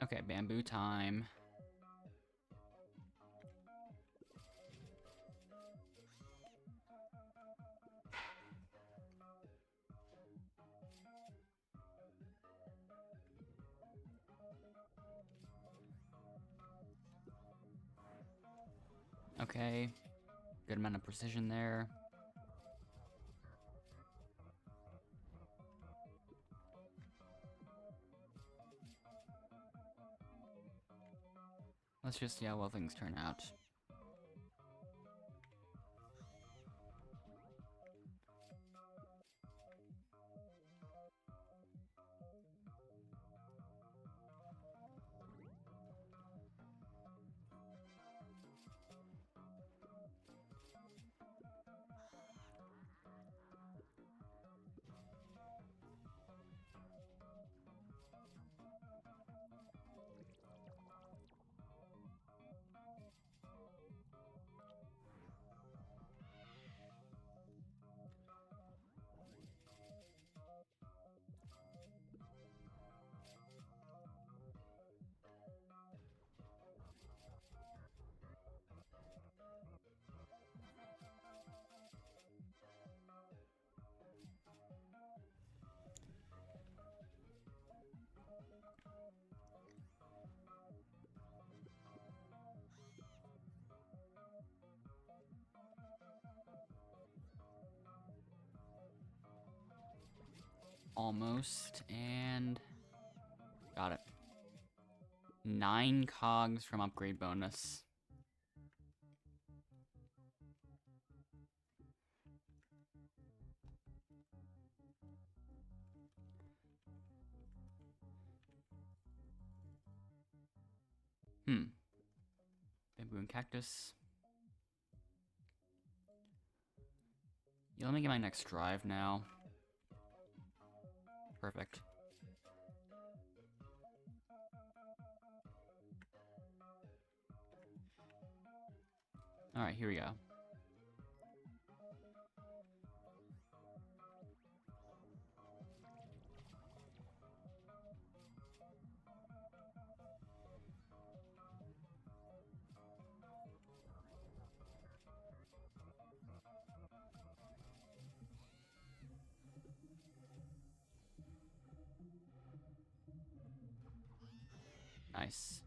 Okay, bamboo time. Okay, good amount of precision there. Let's just see how well things turn out. almost, and got it. 9 cogs from upgrade bonus. Bamboo and cactus. Yeah, let me get my next drive now. Perfect. Alright, here we go. Nice.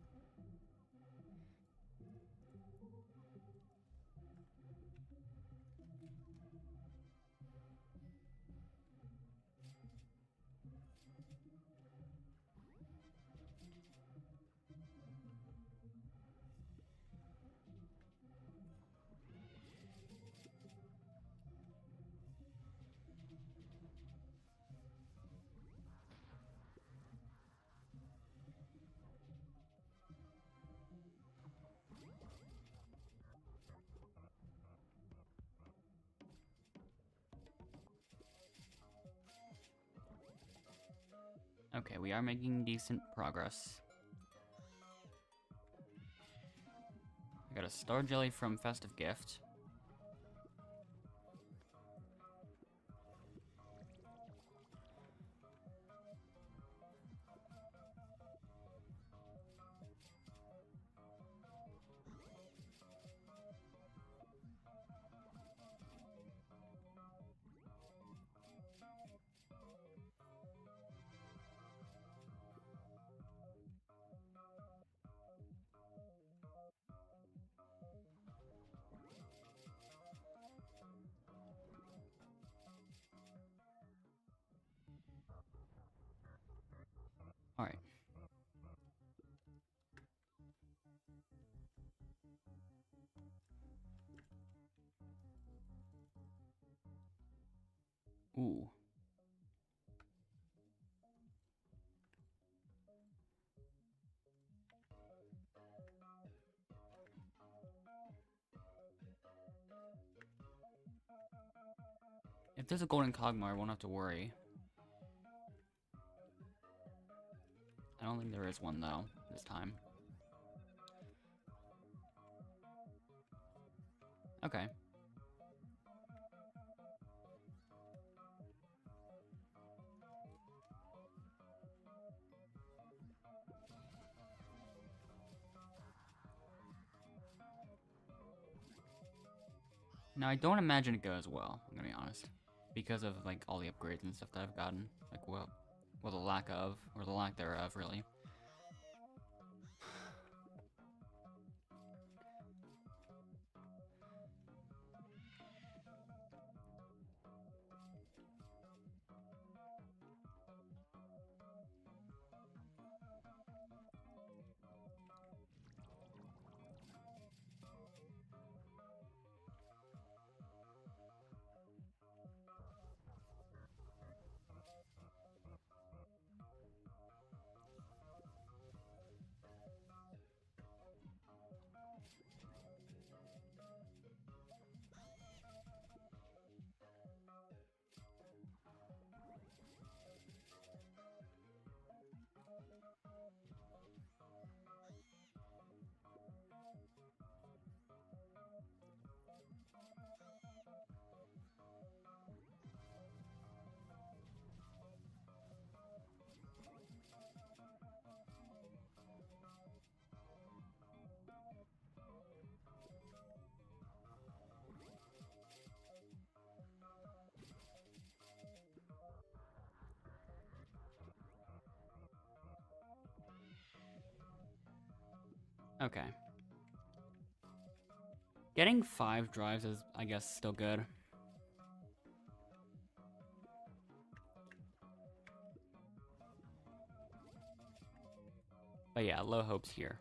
Okay, we are making decent progress. I got a star jelly from Festive Gift. Alright. Ooh. If there's a golden cogmar, I won't have to worry. I don't think there is one, though, this time. Okay. Now, I don't imagine it goes well, I'm gonna be honest. Because of, like, all the upgrades and stuff that I've gotten. Like, well, the lack of, or the lack thereof, really. Okay. Getting 5 drives is, I guess, still good. But yeah, low hopes here.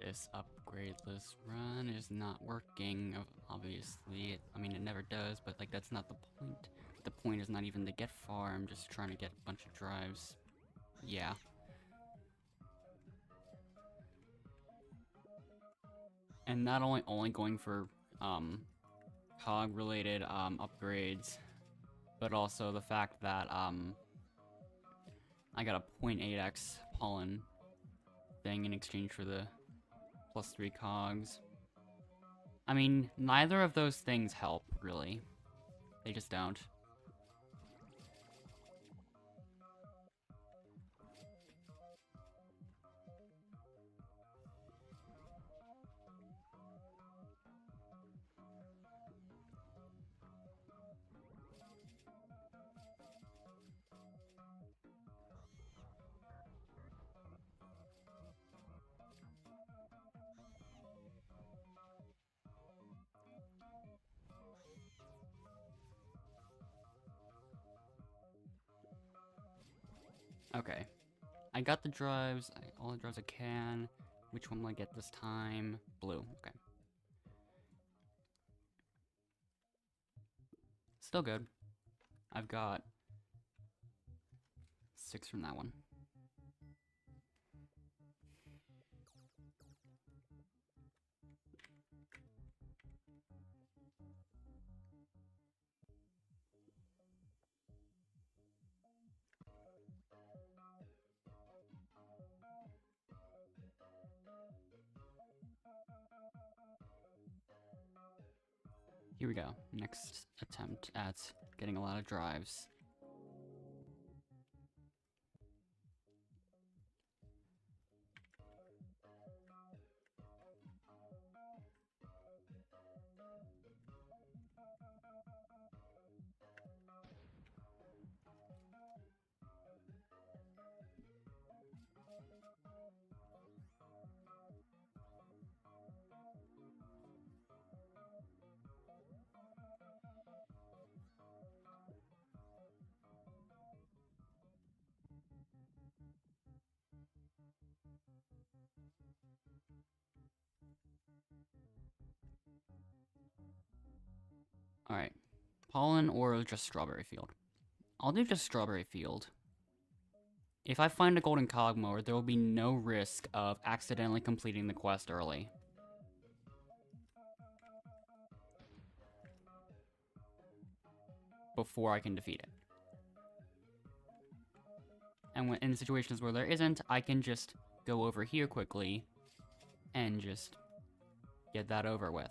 This upgradeless run is not working, obviously. I mean, it never does, but like that's not the point. The point is not even to get far, I'm just trying to get a bunch of drives. Yeah. And not only going for cog related upgrades, but also the fact that I got a 0.8x pollen thing in exchange for the +3 cogs. I mean, neither of those things help, really. They just don't. Okay. I got the drives, all the drives I can. Which one will I get this time? Blue, okay. Still good. I've got 6 from that one. Here we go. Next attempt at getting a lot of drives. Alright. Pollen or just strawberry field? I'll do just strawberry field. If I find a golden cog mower, there will be no risk of accidentally completing the quest early. Before I can defeat it. And when, in situations where there isn't, I can just go over here quickly and just get that over with.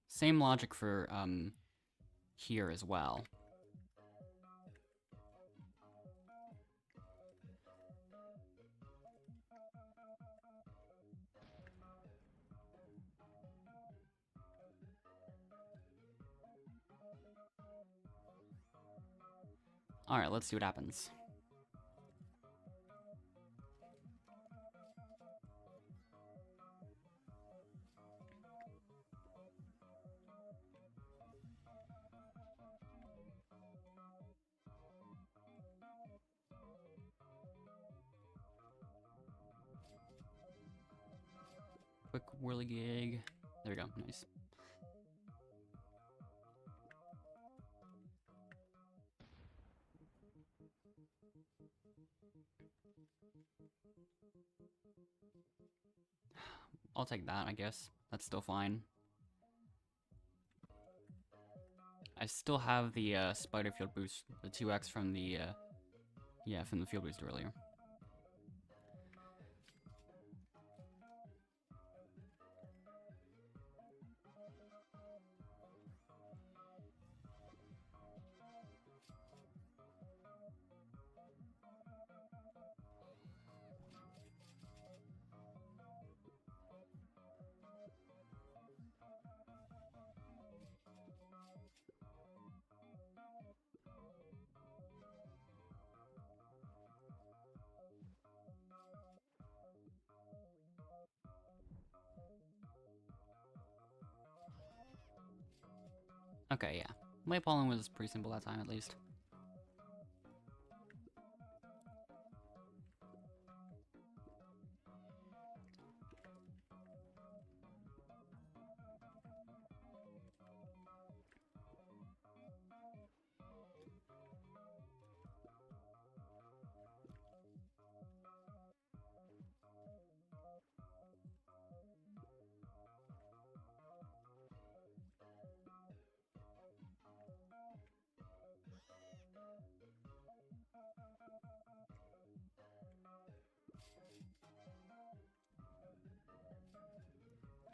Same logic for, here as well. Alright, let's see what happens. Quick whirligig. There we go. Nice. I'll take that, I guess. That's still fine. I still have the spider field boost, the 2x from the from the field boost earlier. Okay, yeah. Light pollen was pretty simple that time, at least.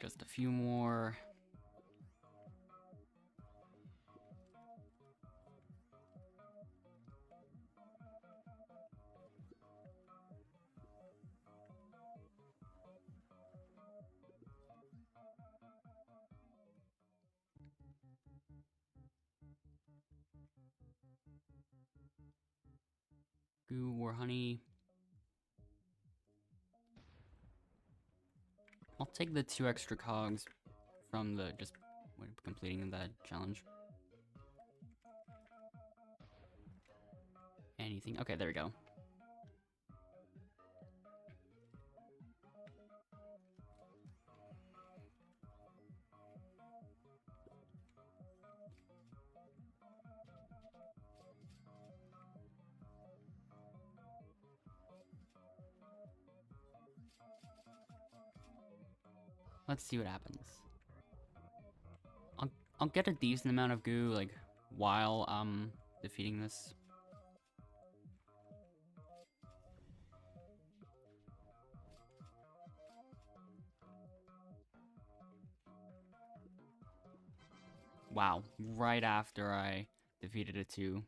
Just a few more. Goo or honey. I'll take the 2 extra cogs from the just completing that challenge. Anything? Okay, there we go. Let's see what happens. I'll get a decent amount of goo, like, while defeating this. Wow, right after I defeated it too.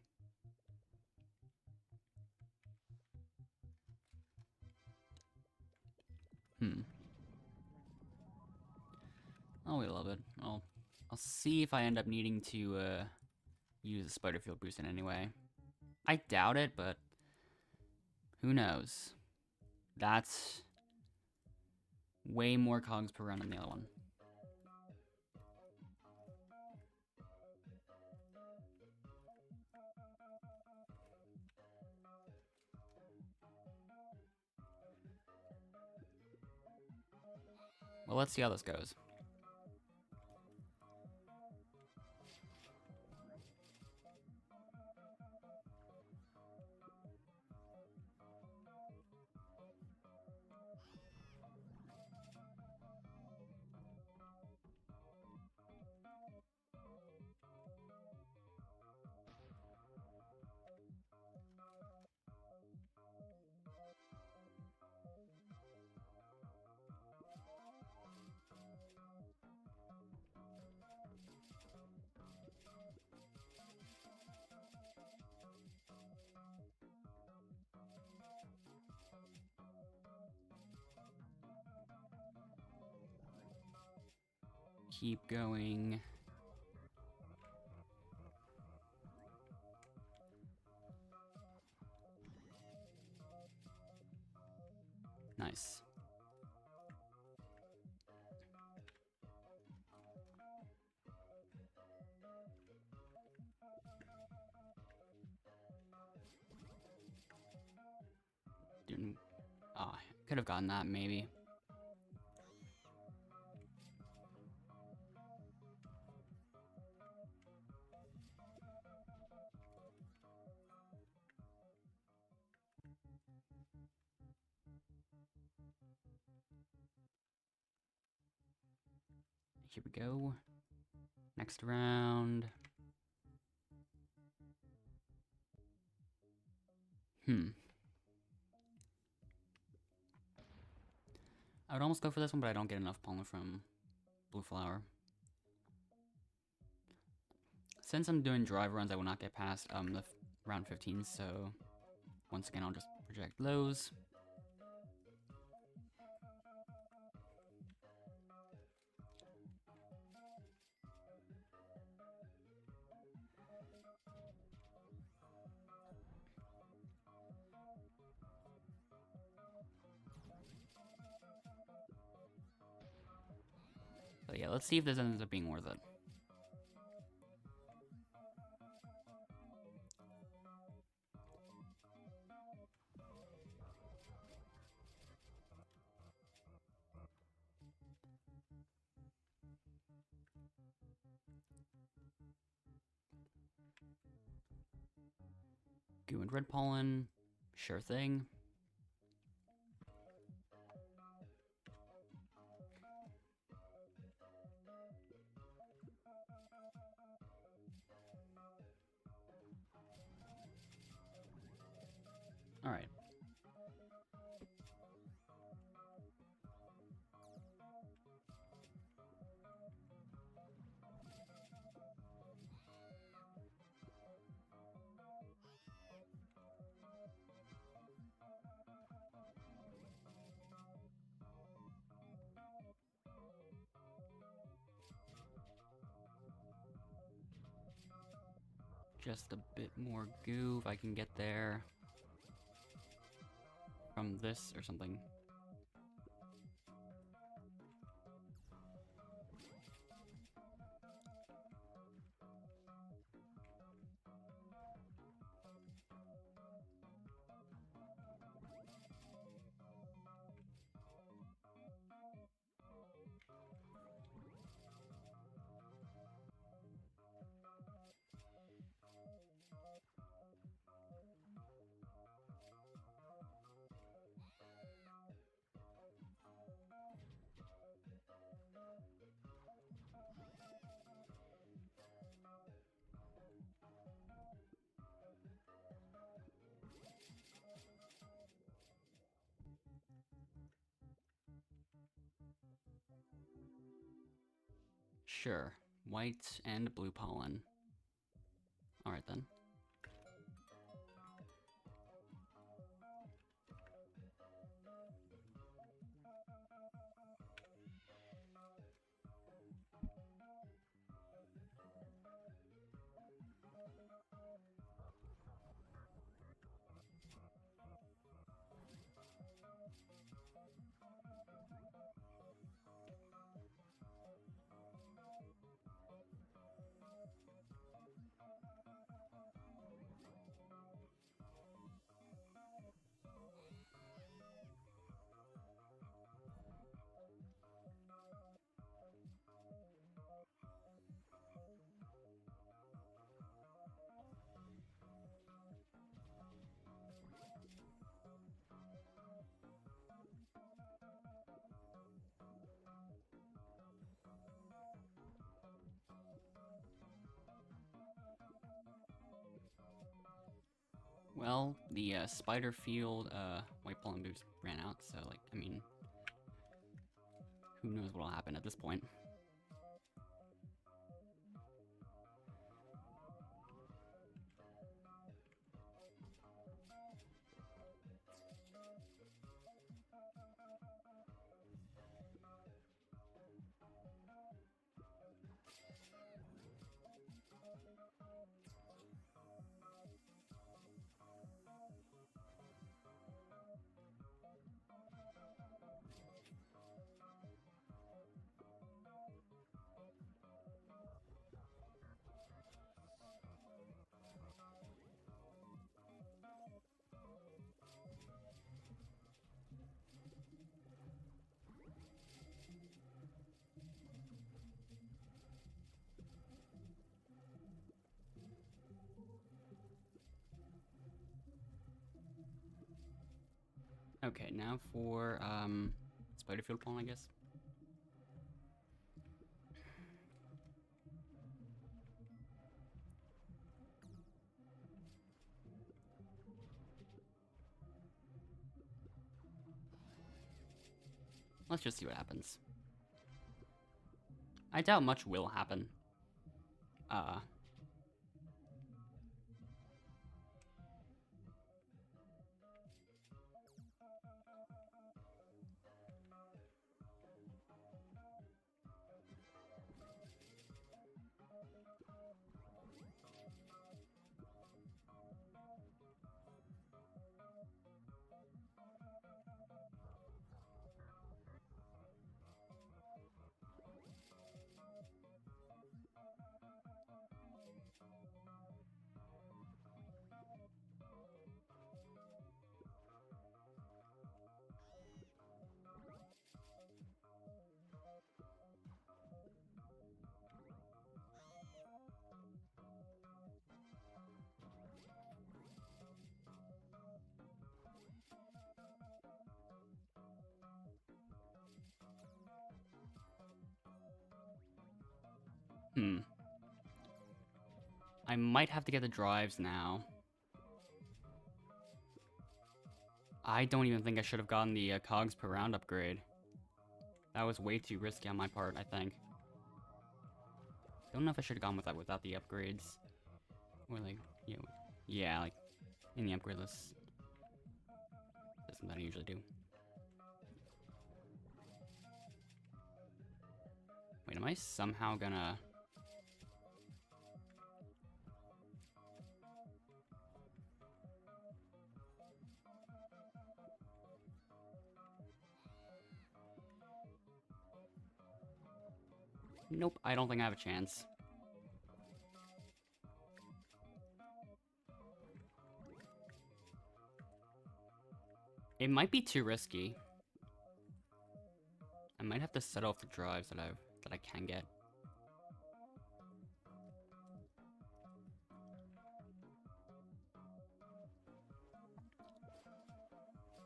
I'll wait a little bit. I'll see if I end up needing to use the spider field boost in any way. I doubt it, but who knows? That's way more cogs per round than the other one. Well, let's see how this goes. Keep going. Didn't. Ah, could have gotten that maybe. Here we go. Next round. I would almost go for this one, but I don't get enough pollen from Blue Flower. Since I'm doing drive runs, I will not get past the round 15, so once again, I'll just project those. But yeah, let's see if this ends up being worth it. Goo and red pollen, sure thing. All right. Just a bit more goo if I can get there from this or something. Sure, white and blue pollen. All right then. Well, the spider field white pollen boost ran out, so like, I mean, who knows what'll happen at this point. Okay, now for spider field pollen, I guess. Let's just see what happens. I doubt much will happen. I might have to get the drives now. I don't even think I should have gotten the cogs per round upgrade. That was way too risky on my part, I think. Don't know if I should have gone with that without the upgrades. Or like, you know, yeah, like, in the upgrade list. That's something I usually do. Wait, am I somehow gonna... Nope, I don't think I have a chance. It might be too risky. I might have to set off the drives that I can get.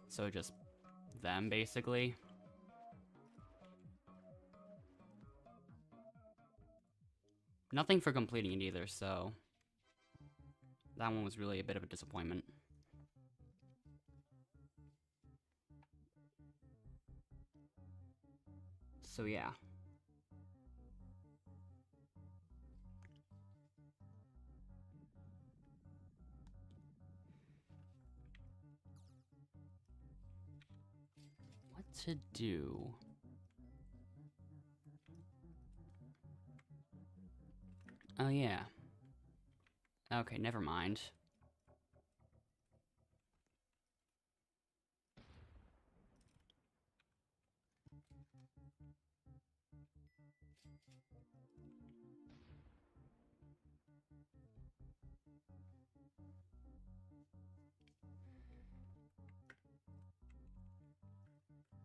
So just them, basically. Nothing for completing it either, so... That one was really a bit of a disappointment. So yeah. What to do? Oh yeah. Okay, never mind.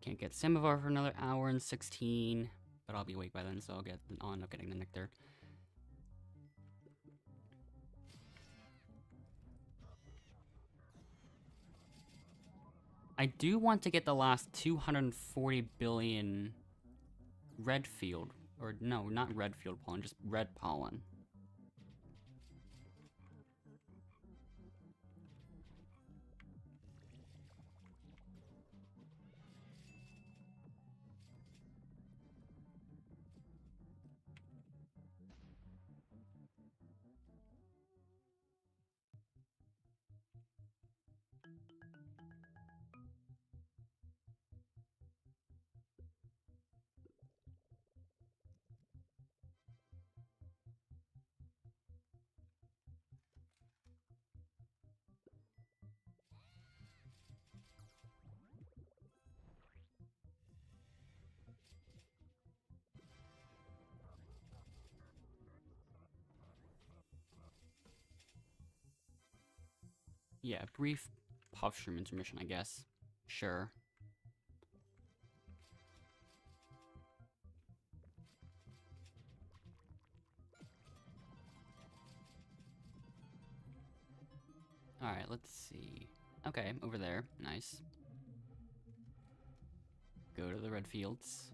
Can't get Samovar for another hour and 16, but I'll be awake by then, so I'll end up getting the nectar. I do want to get the last 240 billion red field, or no, not red field pollen, just red pollen. Yeah, brief puffshroom intermission, I guess. Sure. Alright, let's see. Okay, over there. Nice. go to the red fields.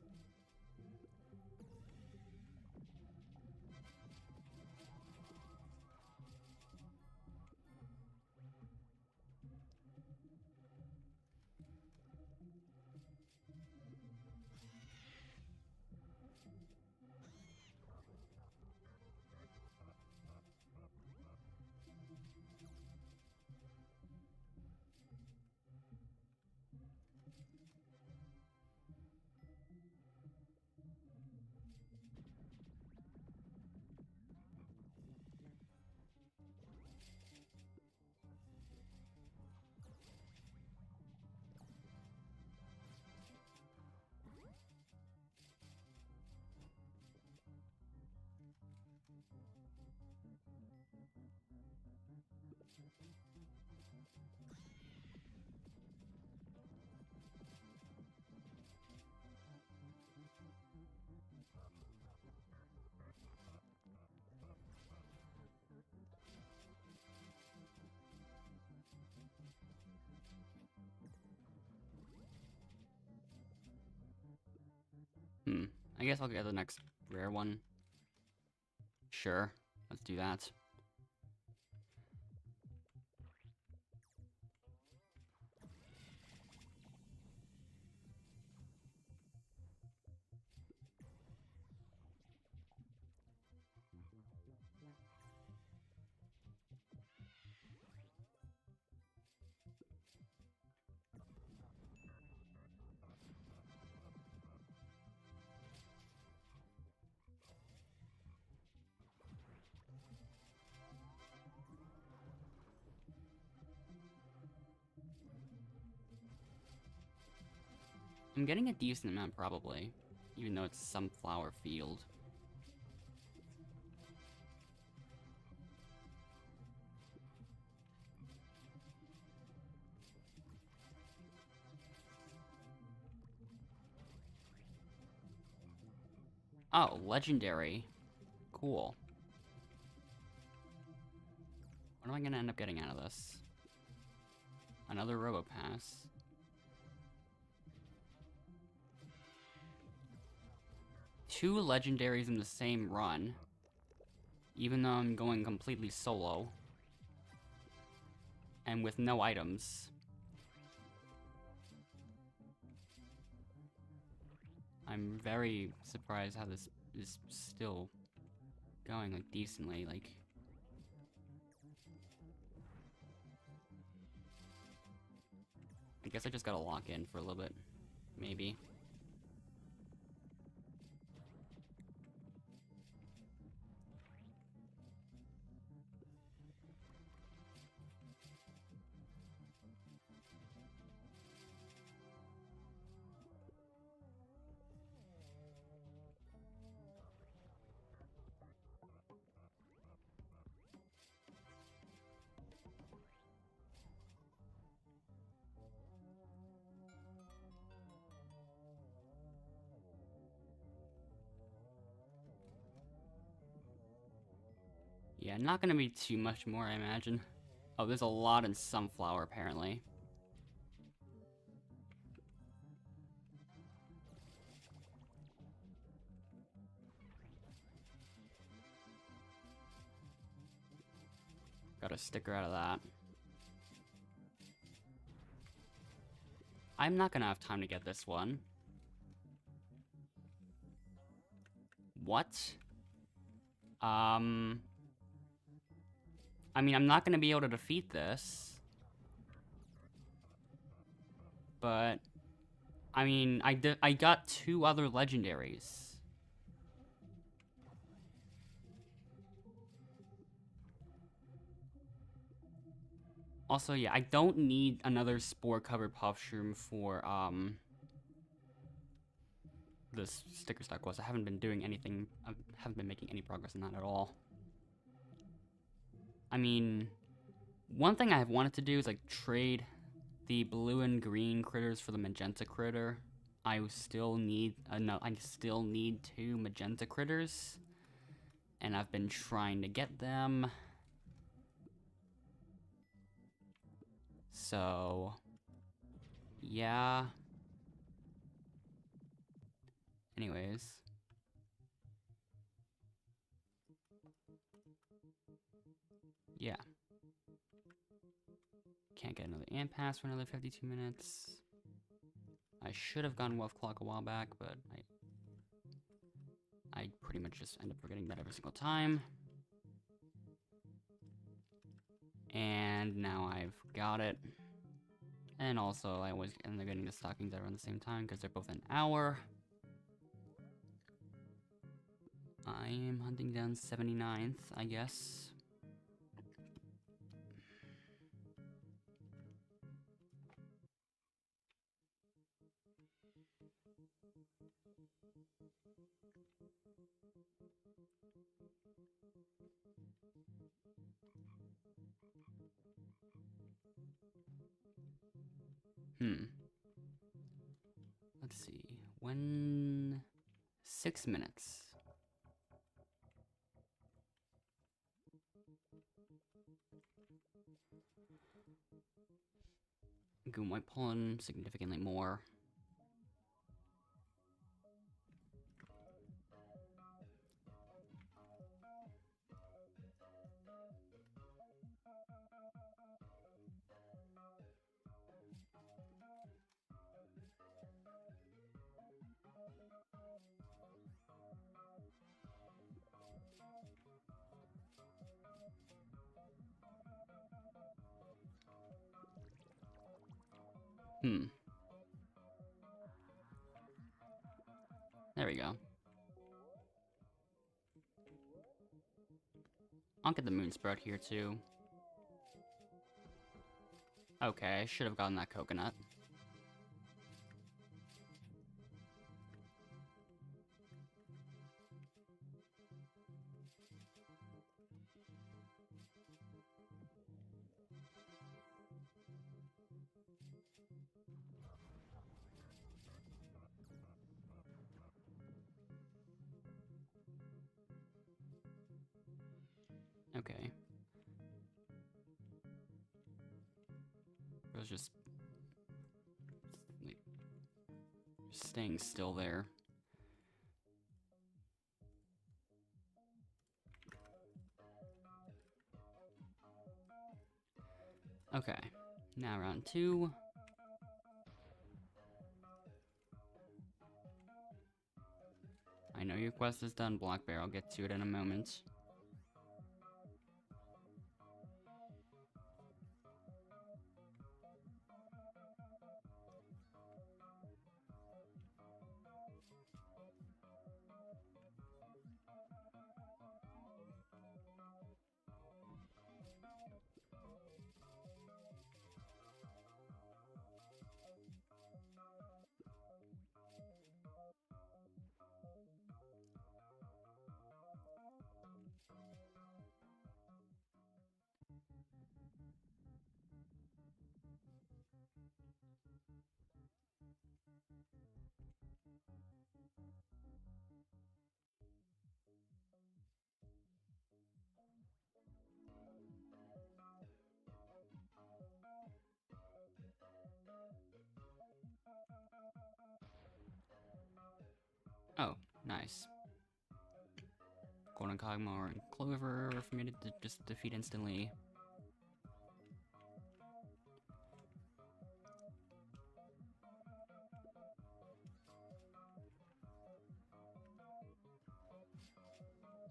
I guess I'll get the next rare one. Sure, let's do that. I'm getting a decent amount, probably, even though it's sunflower field. Oh, legendary. Cool. What am I gonna end up getting out of this? Another robo pass. Two legendaries in the same run, even though I'm going completely solo and with no items. I'm very surprised how this is still going, like, decently, like... I guess I just gotta lock in for a little bit, maybe. Yeah, not gonna be too much more, I imagine. Oh, there's a lot in sunflower, apparently. Got a sticker out of that. I'm not gonna have time to get this one. What? I mean, I'm not gonna be able to defeat this. But, I mean, I got two other legendaries. Also, yeah, I don't need another spore-covered puffshroom for, this sticker stock quest. I haven't been doing anything, I haven't been making any progress on that at all. I mean, one thing I've wanted to do is, like, trade the blue and green critters for the magenta critter. I still need two magenta critters, and I've been trying to get them. So, yeah. Anyways. Yeah. Can't get another amp pass for another 52 minutes. I should have gone Wolf Clock a while back, but I pretty much just end up forgetting that every single time. And now I've got it. And also, I always end up getting the stockings around the same time because they're both an hour. I am hunting down 79th, I guess. Let's see. 6 minutes. Goon White Pollen, significantly more. There we go. I'll get the moon sprout here too. Okay, I should have gotten that coconut. Okay. I was just like, staying still there. Okay, now round 2. I know your quest is done, Black Bear. I'll get to it in a moment. Oh, nice. Golden Cogmore and Clover for me to just defeat instantly.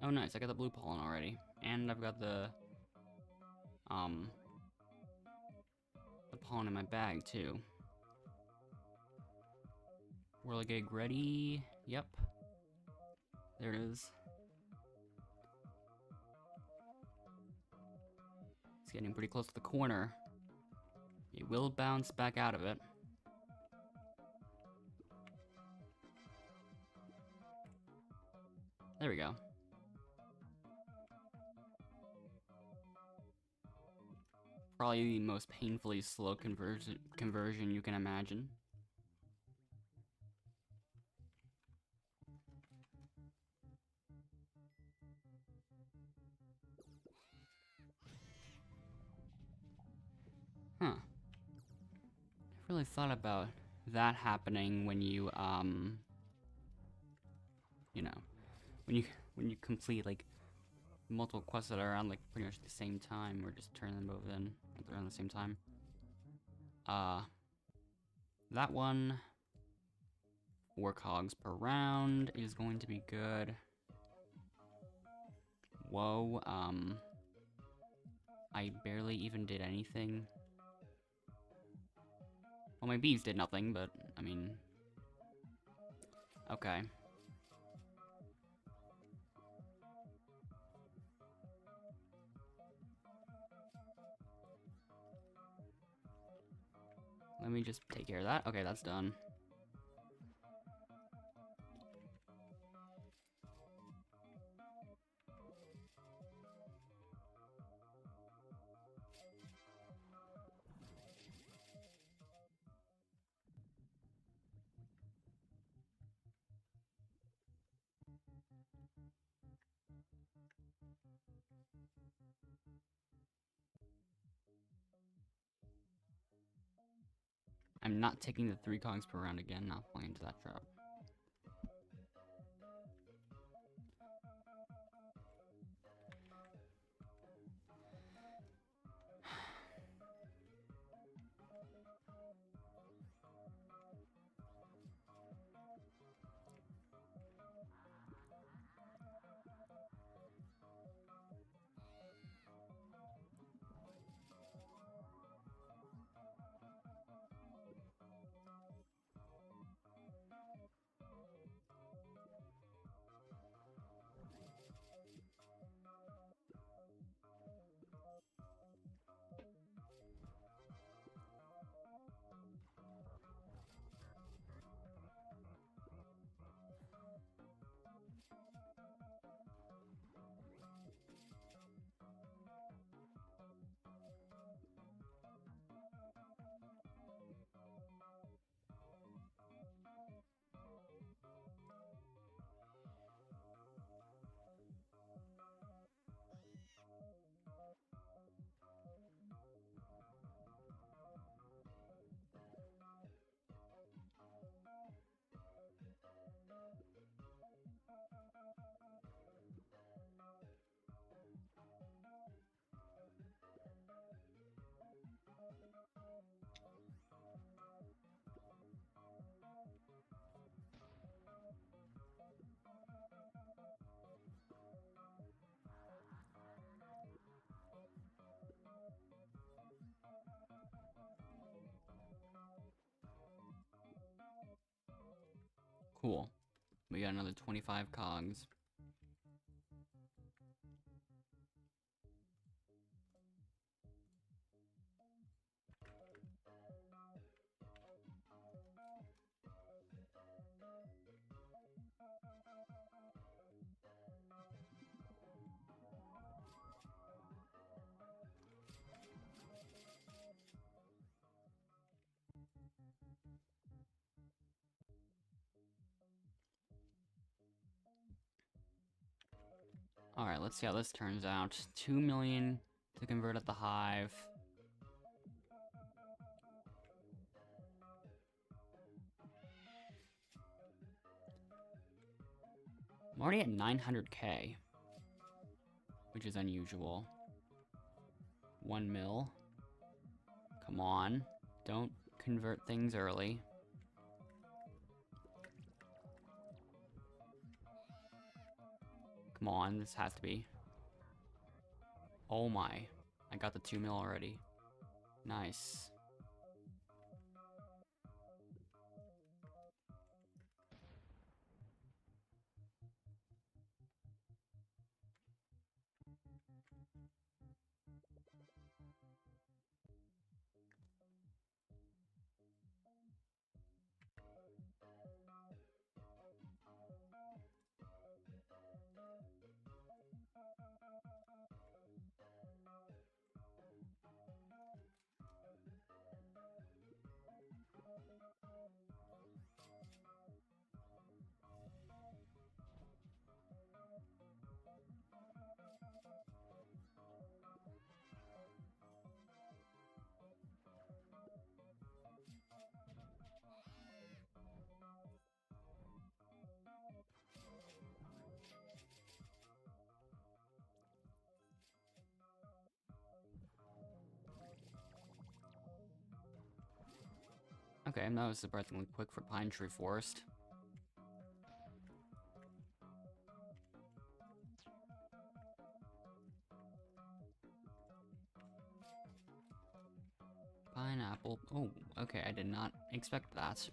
Oh, nice. I got the blue pollen already. And I've got the pollen in my bag, too. Whirligig ready. Yep. There it is. It's getting pretty close to the corner. It will bounce back out of it. There we go. Probably the most painfully slow conversion you can imagine. Huh. Never really thought about that happening when you, you know, when you complete like multiple quests that are around like pretty much at the same time, or just turn them both in around the same time. That one, 4 cogs per round is going to be good. Whoa, I barely even did anything. Well, my bees did nothing, but, I mean... Okay. Let me just take care of that. Okay, that's done. I'm not taking the 3 cogs per round again, not falling into that trap. Cool. We got another 25 cogs. Alright, let's see how this turns out. 2 million to convert at the hive. I'm already at 900k, which is unusual. 1 mil. Come on. Don't convert things early. Come on, this has to be. Oh my. I got the 2 mil already. Nice. Okay, that was surprisingly quick for pine tree forest. Pineapple. Oh, okay, I did not expect that.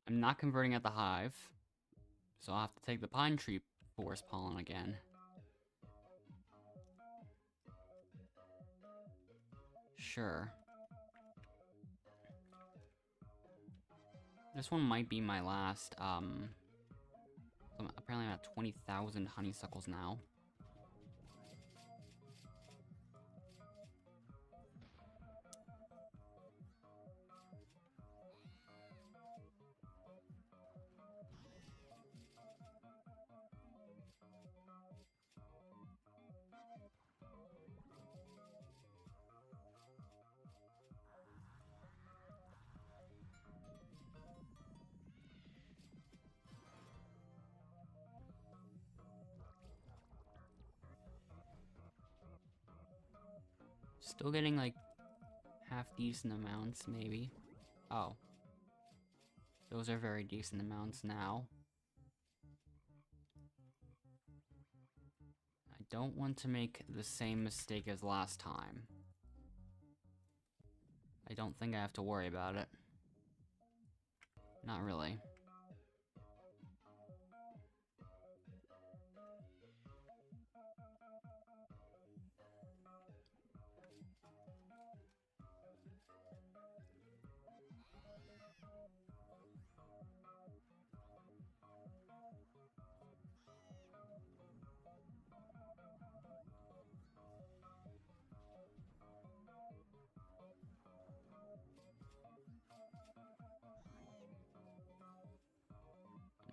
I'm not converting at the hive, so I'll have to take the pine tree forest pollen again. Sure. This one might be my last, apparently I'm at 20,000 honeysuckles now. Still getting, like, half-decent amounts, maybe. Oh. Those are very decent amounts now. I don't want to make the same mistake as last time. I don't think I have to worry about it. Not really.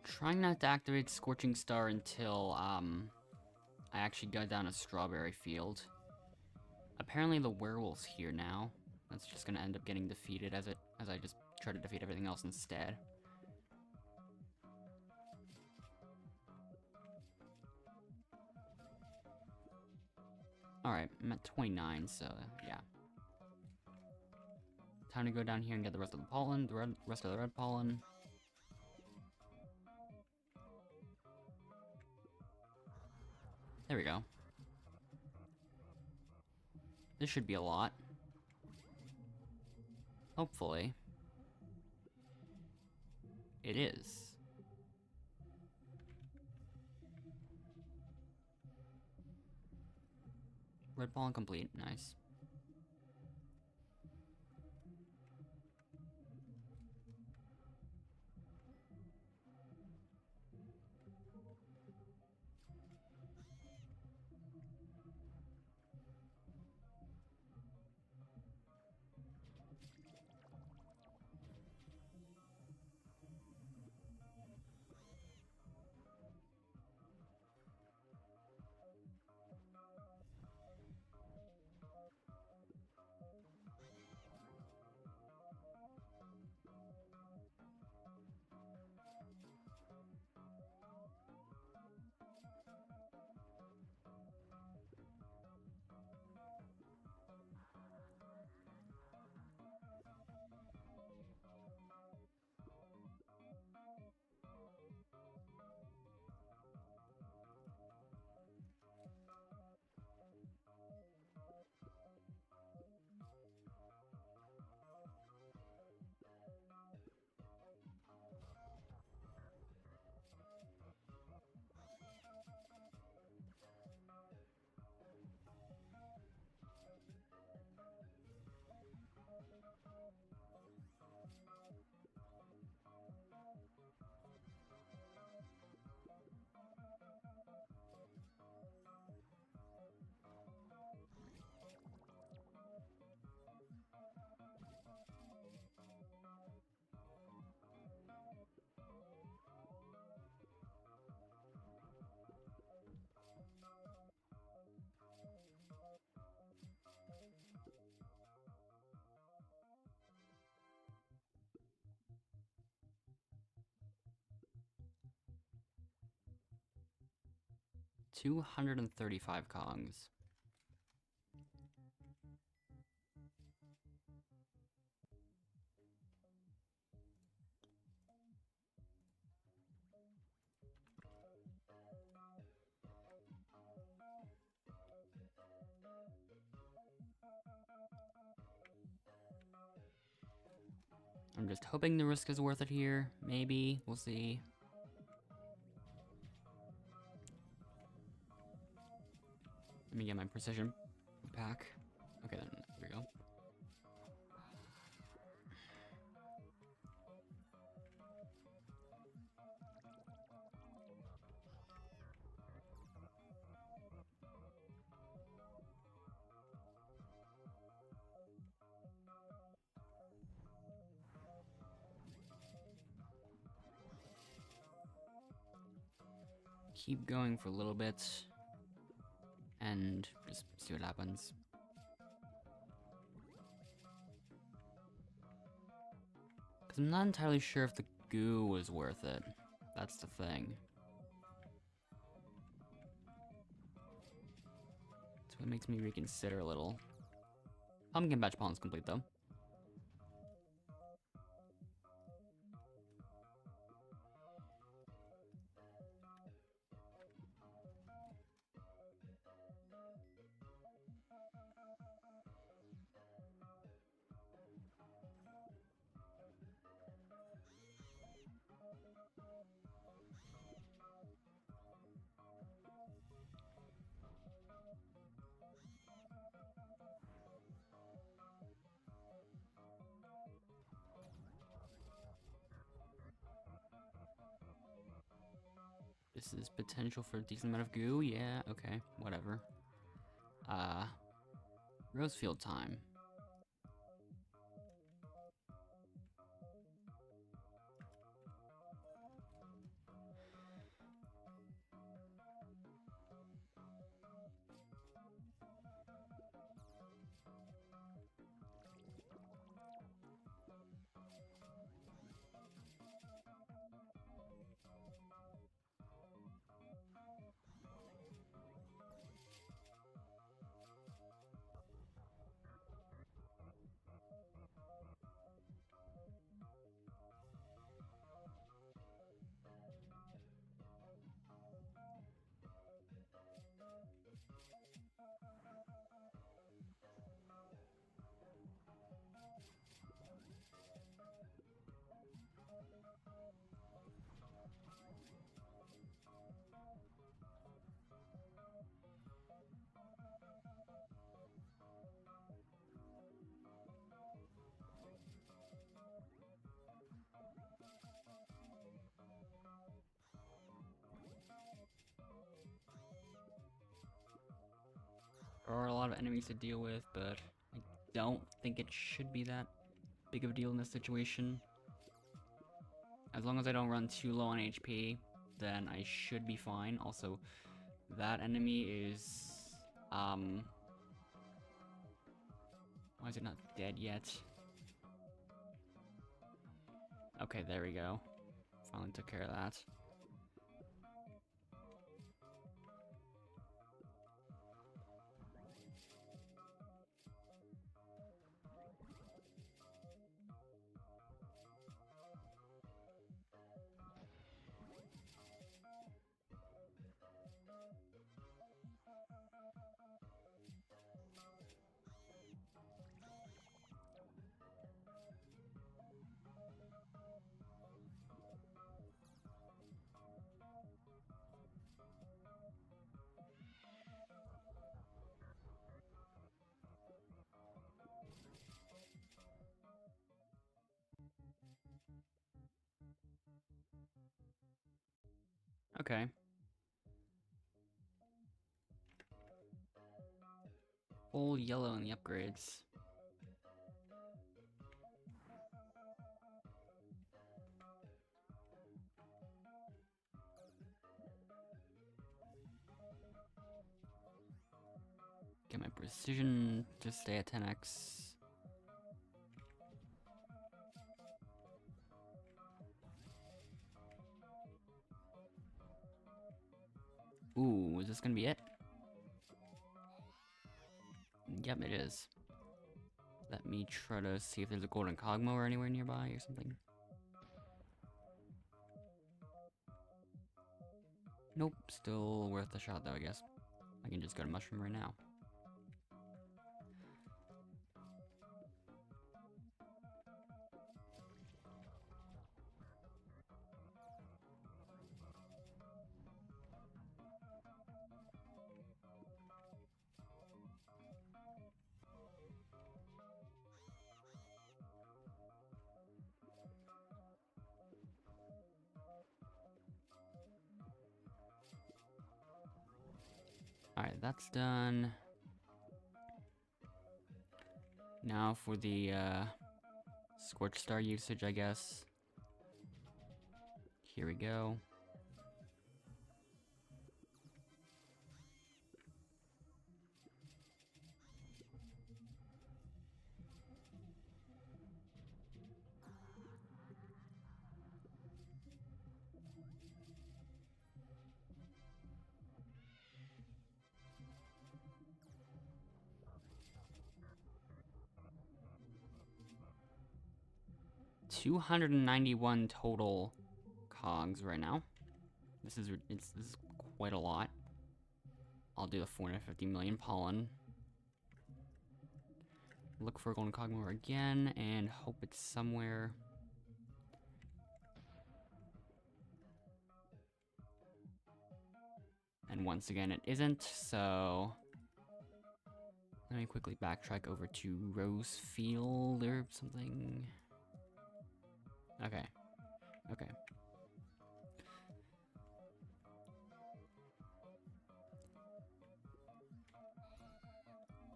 Trying not to activate Scorching Star until, I actually got down a strawberry field. Apparently the werewolf's here now. That's just gonna end up getting defeated as I just try to defeat everything else instead. Alright, I'm at 29, so yeah. Time to go down here and get the rest of the pollen, rest of the red pollen. There we go. This should be a lot. Hopefully. It is. Red pollen complete, nice. 235 cogs. I'm just hoping the risk is worth it here. Maybe. We'll see. Let me get my precision pack. Okay, then there we go. Keep going for a little bit and just see what happens. Because I'm not entirely sure if the goo was worth it. That's the thing. So it makes me reconsider a little. Pumpkin patch pollen's complete though. This is potential for a decent amount of goo. Yeah, okay, whatever. Rosefield time. There are a lot of enemies to deal with, but I don't think it should be that big of a deal in this situation. As long as I don't run too low on HP, then I should be fine. Also, that enemy is, why is it not dead yet? Okay, there we go. Finally took care of that. Okay. Full yellow in the upgrades. Get my precision to stay at 10x. Ooh, is this gonna be it? Yep, it is. Let me try to see if there's a golden cogmo anywhere nearby or something. Nope, still worth a shot though, I guess. I can just go to mushroom right now. Alright, that's done. Now for the Scorch Star usage, I guess. Here we go. $291 total cogs right now. This is quite a lot. I'll do the 450 million pollen. Look for a golden cogmo again and hope it's somewhere. And once again, it isn't, so let me quickly backtrack over to Rosefield or something. Okay. Okay.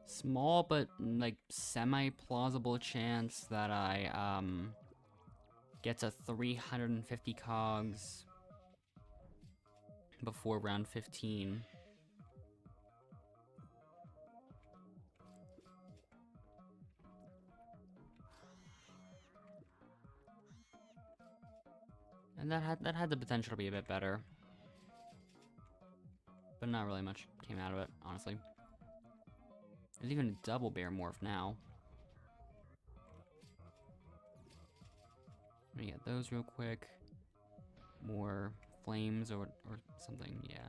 Small but like semi-plausible chance that I get to 350 cogs before round 15. And that had the potential to be a bit better. But not really much came out of it, honestly. There's even a double bear morph now. Let me get those real quick. More flames or something, yeah.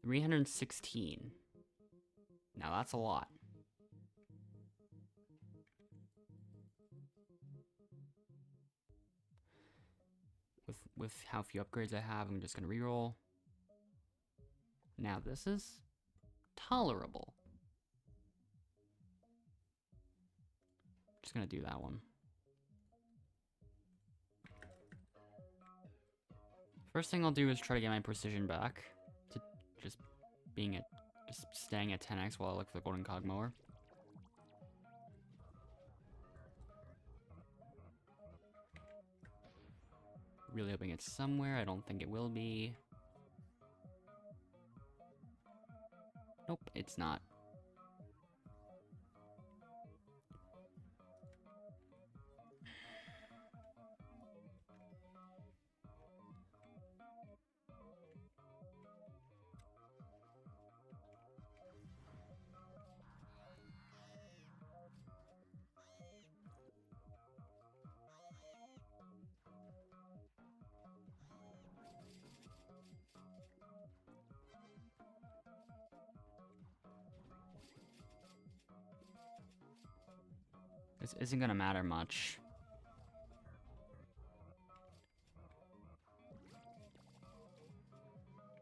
316. Now that's a lot. With how few upgrades I have, I'm just gonna reroll. Now this is tolerable. Just gonna do that one. First thing I'll do is try to get my precision back to just staying at 10x while I look for the golden cogmower. Really hoping it's somewhere. I don't think it will be. Nope, it's not. This isn't gonna matter much.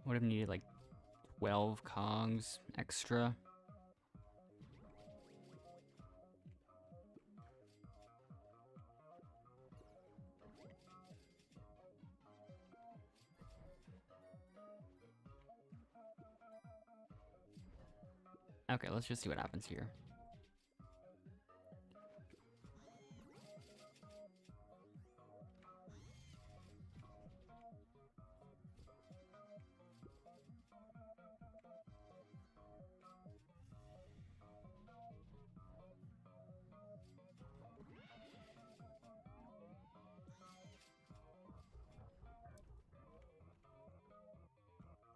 Would have needed like 12 cogs extra. Okay, let's just see what happens here.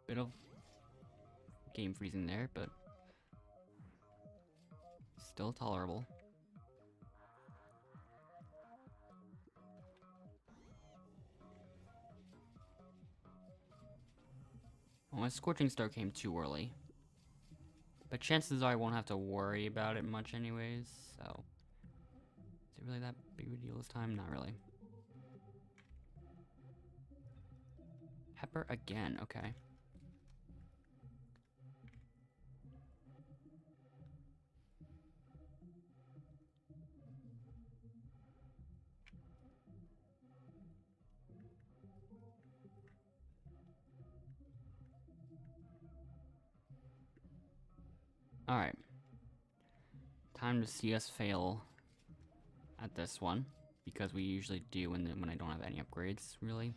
Bit of game freezing there, but still tolerable. Well, my Scorching Star came too early. But chances are I won't have to worry about it much anyways, so... Is it really that big of a deal this time? Not really. Pepper again, okay. Alright. Time to see us fail at this one, because we usually do when I don't have any upgrades, really.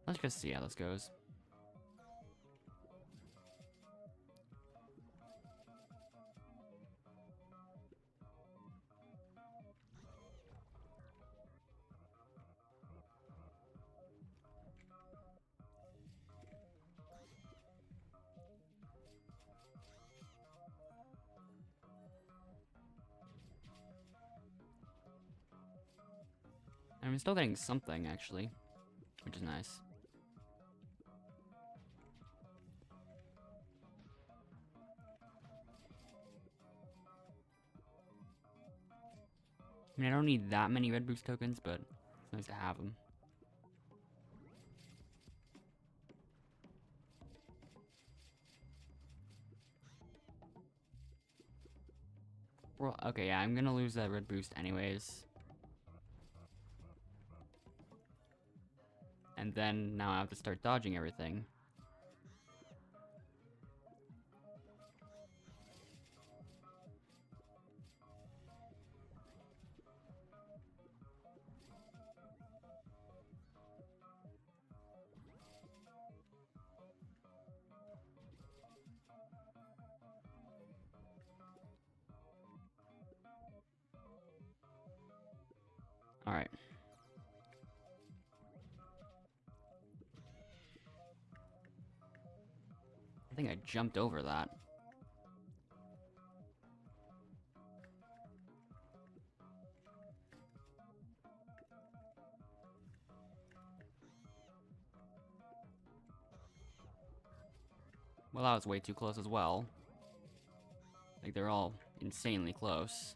Let's just see how this goes. And I'm still getting something, actually, which is nice. I mean, I don't need that many red boost tokens, but it's nice to have them. Well, okay, yeah, I'm gonna lose that red boost anyways. And then now I have to start dodging everything. Alright. I think I jumped over that. Well, that was way too close as well. Like, they're all insanely close.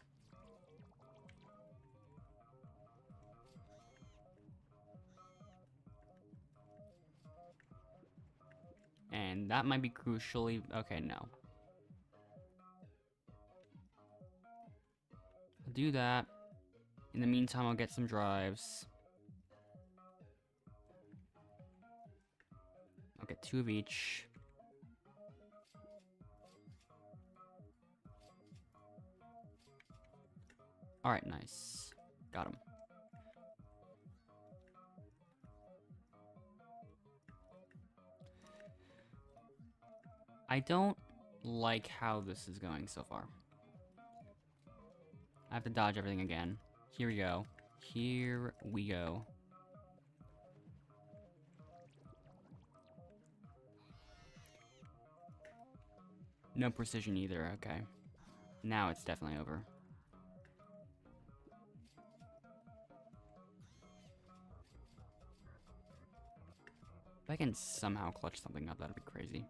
And that might be crucially... Okay, no. I'll do that. In the meantime, I'll get some drives. I'll get 2 of each. Alright, nice. Got him. I don't like how this is going so far. I have to dodge everything again. Here we go. Here we go. No precision either, okay. Now it's definitely over. If I can somehow clutch something up, that'd be crazy.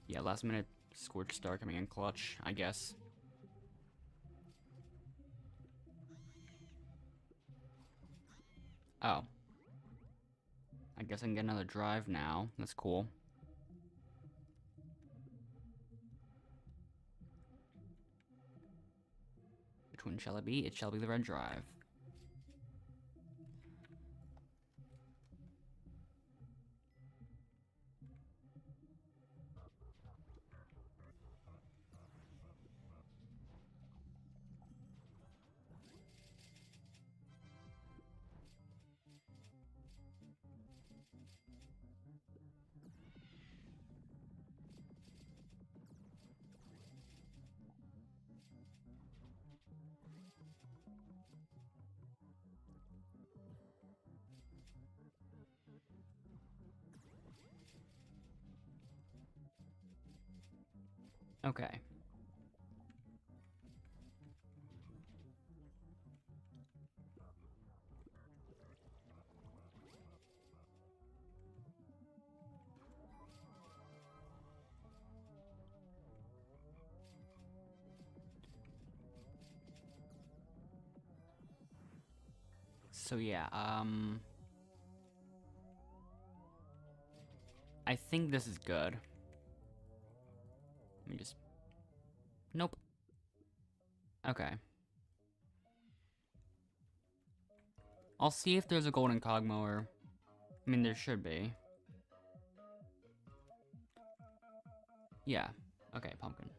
Yeah, last minute Scorch Star coming in clutch, I guess. Oh. I guess I can get another drive now. That's cool. Which one shall it be? It shall be the red drive. Okay. So yeah, I think this is good. Let me just... Nope. Okay. I'll see if there's a golden cog mower. I mean, there should be. Yeah. Okay, pumpkin.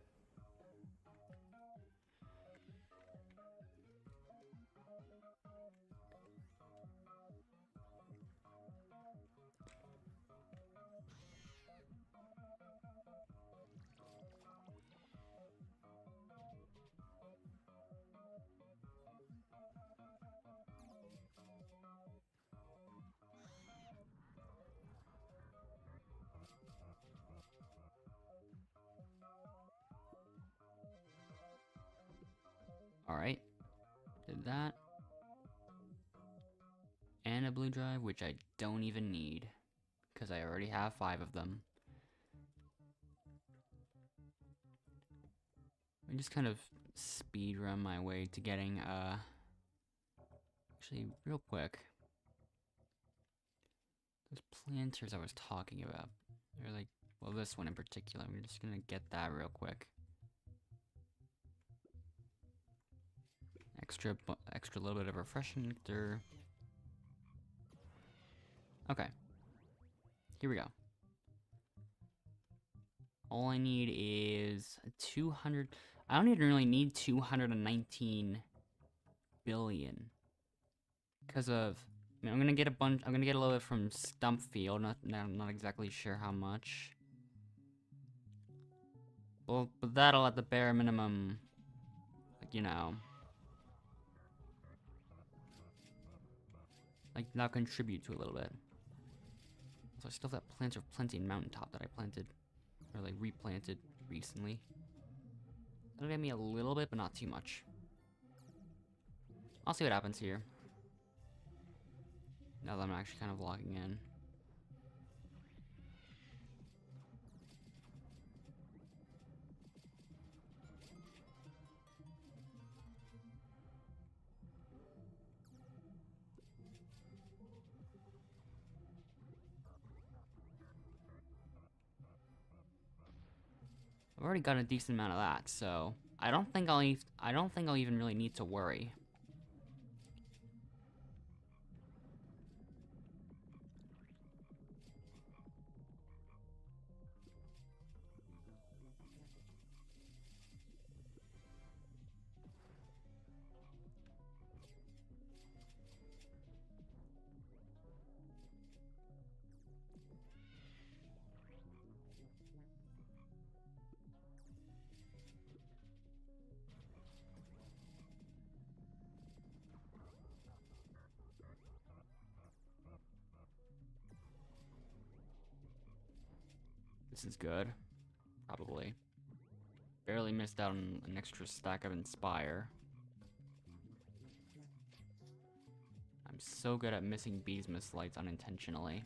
Alright. Did that. And a blue drive, which I don't even need. Because I already have 5 of them. I just kind of speed run my way to getting, actually, real quick. Those planters I was talking about. They're like, well, this one in particular. We're just gonna get that real quick. Extra little bit of refreshing nectar. Okay. Here we go. All I need is 200. I don't even really need 219 billion. Because of, I mean, I'm gonna get a bunch. I'm gonna get a little bit from Stumpfield. I'm not exactly sure how much. Well, but that'll at the bare minimum, like, you know, like that'll contribute to a little bit. So I still have that Planter of Plenty in Mountaintop that I planted, or like replanted recently. That'll get me a little bit, but not too much. I'll see what happens here. Now that I'm actually kind of logging in. I've already got a decent amount of that, so I don't think I'll even really need to worry. This is good. Probably. Barely missed out on an extra stack of Inspire. I'm so good at missing Beesmas lights unintentionally.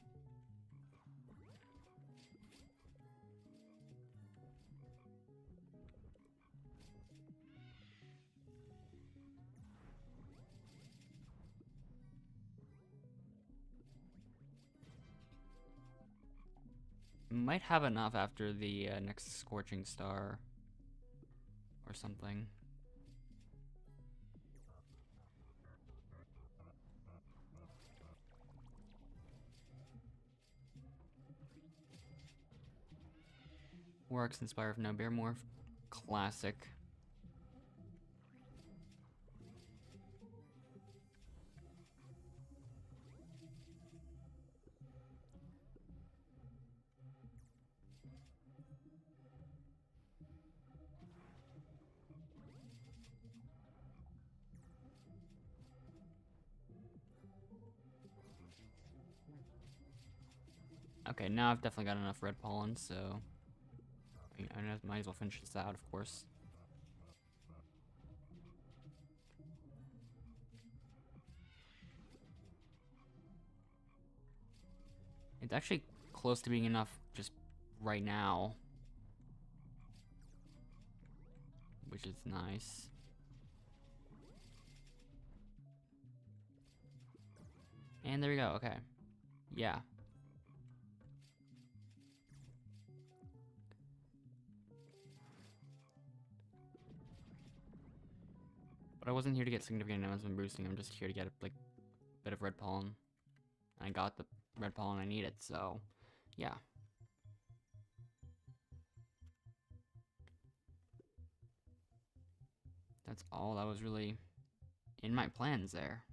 Might have enough after the next Scorching Star or something. Works inspired from No Bear Morph. Classic. Okay, now I've definitely got enough red pollen, so I might as well finish this out, of course. It's actually close to being enough just right now, which is nice. And there we go, okay. Yeah. But I wasn't here to get significant amounts of boosting, I'm just here to get like a bit of red pollen. And I got the red pollen I needed, so yeah. That's all that was really in my plans there.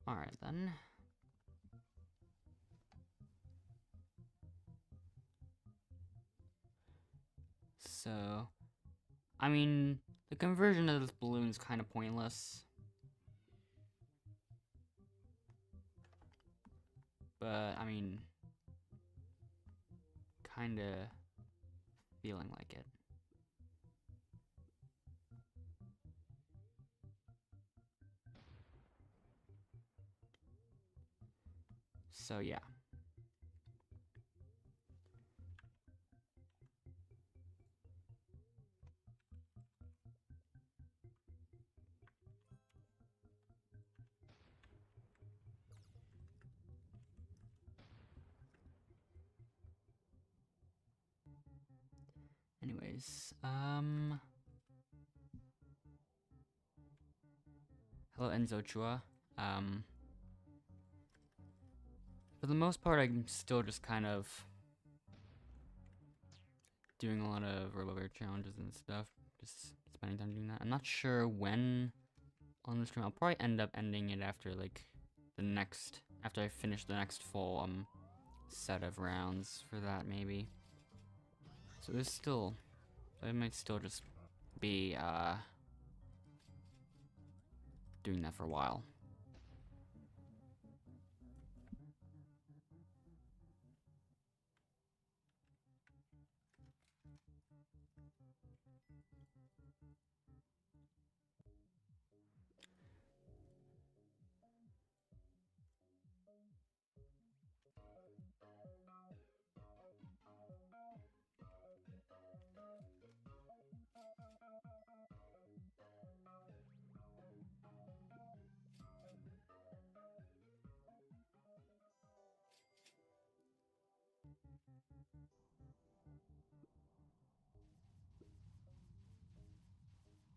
Alright then. So, I mean, the conversion of this balloon is kind of pointless. But, I mean, kind of feeling like it. So, yeah. Anyways, hello Enzo Chua. For the most part, I'm still just kind of doing a lot of robo challenges and stuff. Just spending time doing that. I'm not sure when on the stream. I'll probably end up ending it after like after I finish the next full set of rounds for that maybe. So I might still just be doing that for a while.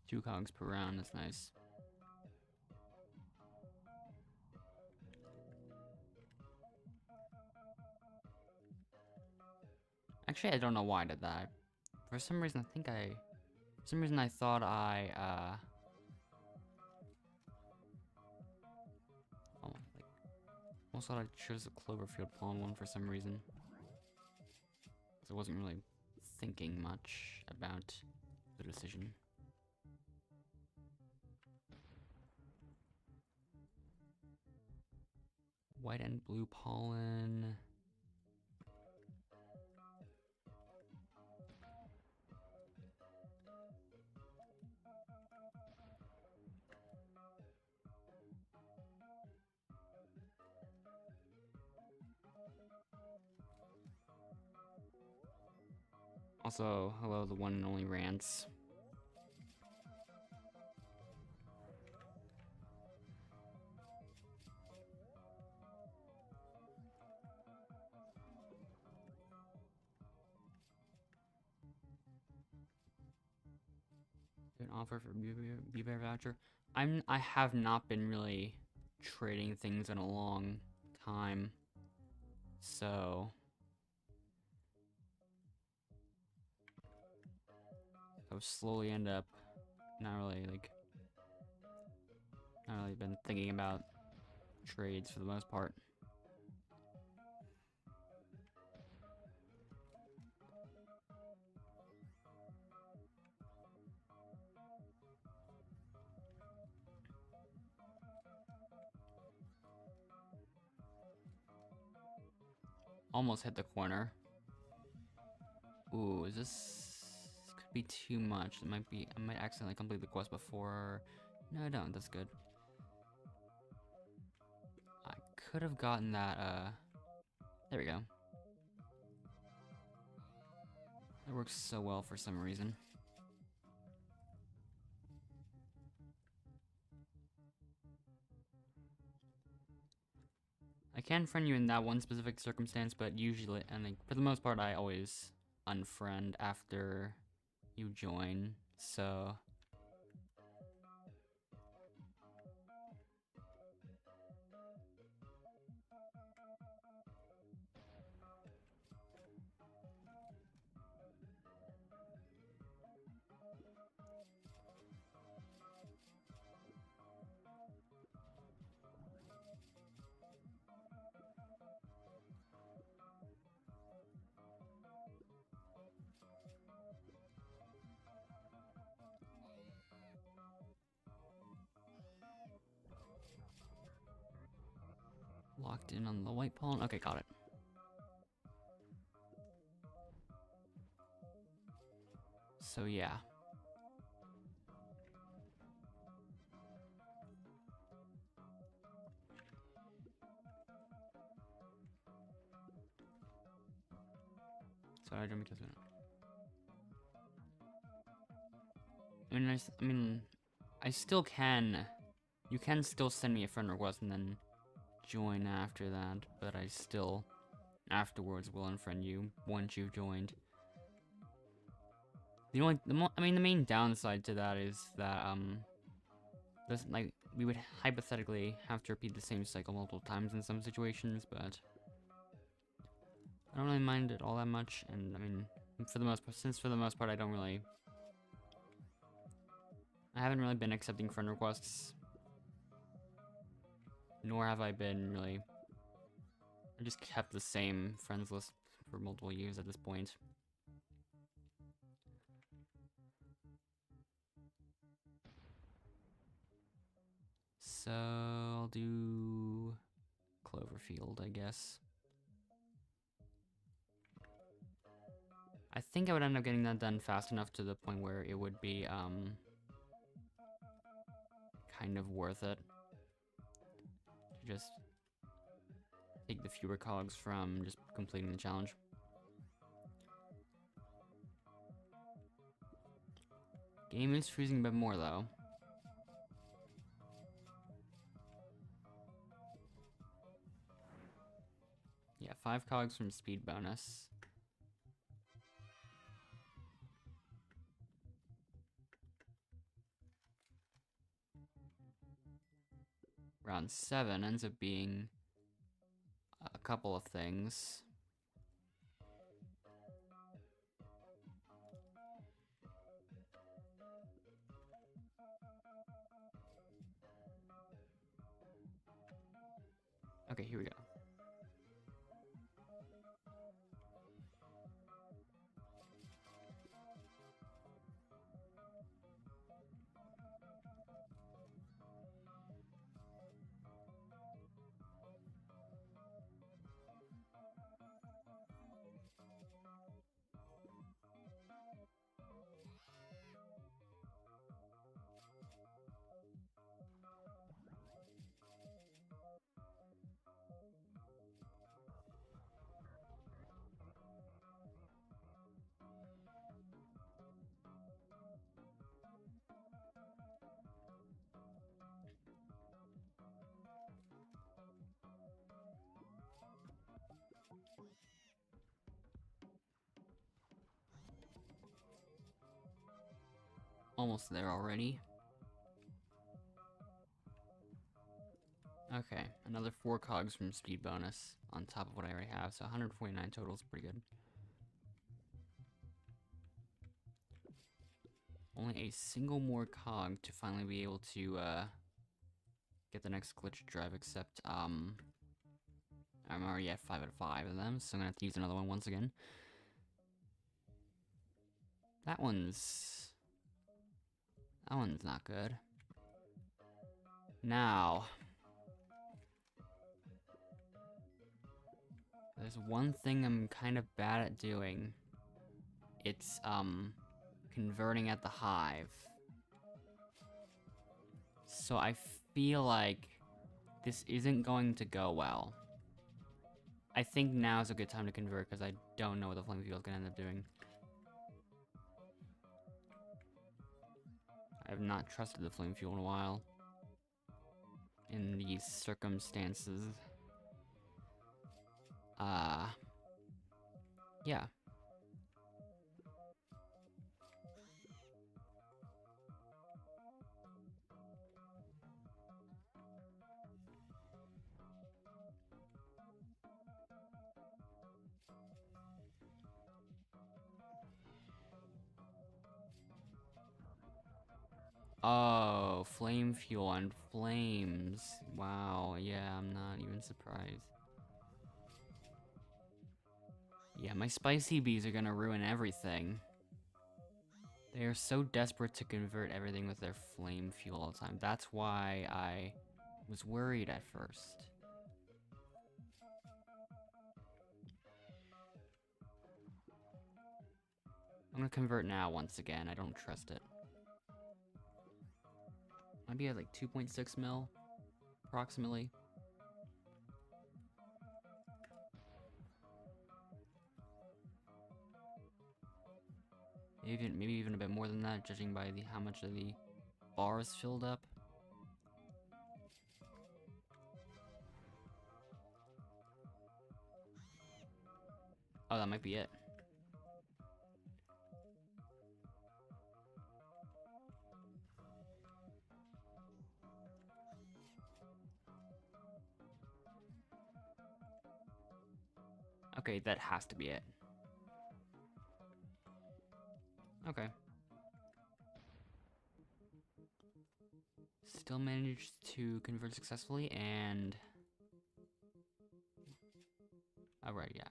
Two cogs per round, that's nice. Actually, I don't know why I did that. For some reason, I thought I, almost thought I chose the Cloverfield pollen one for some reason. So I wasn't really thinking much about the decision. White and blue pollen. Also, hello, the one and only Rants. offer for Beer voucher. I have not been really trading things in a long time, so I'll slowly end up not really been thinking about trades for the most part. Almost hit the corner. Ooh, this could be too much. I might accidentally complete the quest before. No, I don't. That's good. I could have gotten that, there we go. That works so well for some reason. I can friend you in that one specific circumstance, but usually, and like, for the most part, I always unfriend after you join, so... Locked in on the white pawn. Okay, got it. So yeah. Sorry, I don't mean to say that. I mean, I still can. You can still send me a friend request and then join after that, but I still afterwards will unfriend you once you've joined. The main downside to that is that this, like, we would hypothetically have to repeat the same cycle multiple times in some situations, but I don't really mind it all that much. And I mean, for the most part, I haven't really been accepting friend requests, nor have I been really. I just kept the same friends list for multiple years at this point. So I'll do Cloverfield, I guess. I think I would end up getting that done fast enough to the point where it would be kind of worth it to just take the fewer cogs from just completing the challenge. Game is freezing a bit more though. Yeah, 5 cogs from speed bonus. Round 7 ends up being a couple of things. Okay, here we go. Almost there already. Okay, another 4 cogs from speed bonus on top of what I already have, so 149 total is pretty good. Only a single more cog to finally be able to get the next glitch drive, except I'm already at 5 out of 5 of them, so I'm gonna have to use another one once again. That one's not good. Now, there's one thing I'm kind of bad at doing. It's converting at the hive. So I feel like this isn't going to go well. I think now is a good time to convert because I don't know what the flame fuel is going to end up doing. I have not trusted the flame fuel in a while. In these circumstances. Yeah. Oh, flame fuel and flames. Wow, yeah, I'm not even surprised. Yeah, my spicy bees are gonna ruin everything. They are so desperate to convert everything with their flame fuel all the time. That's why I was worried at first. I'm gonna convert now once again. I don't trust it. Might be at like 2.6 mil, approximately. Maybe even a bit more than that, judging by how much of the bar is filled up. Oh, that might be it. Okay, that has to be it. Okay. Still managed to convert successfully, and... Alright, yeah.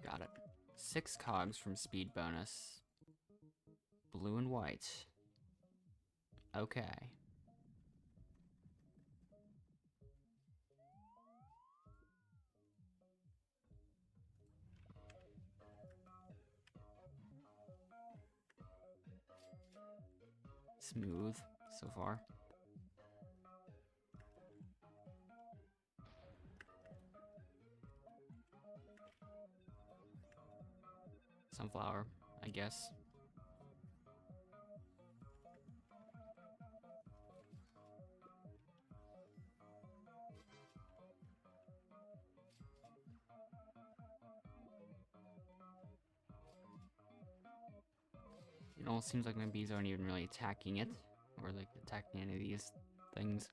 Got it. 6 cogs from speed bonus. Blue and white. Okay. Smooth so far. Sunflower, I guess. It almost seems like my bees aren't even really attacking it, or like attacking any of these things.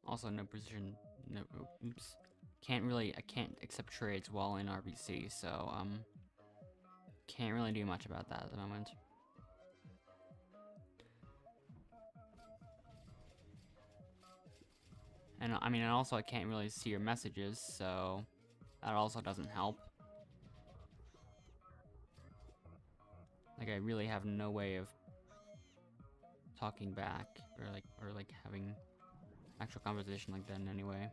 Also, no precision, no, oops. I can't accept trades while in RBC, so, can't really do much about that at the moment. And I mean, and also I can't really see your messages, so that also doesn't help. Like, I really have no way of talking back or like having actual conversation like that in any way.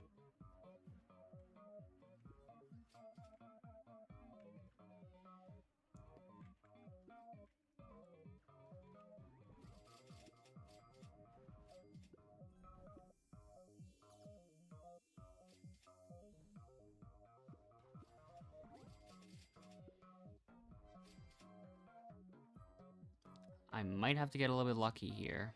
I might have to get a little bit lucky here.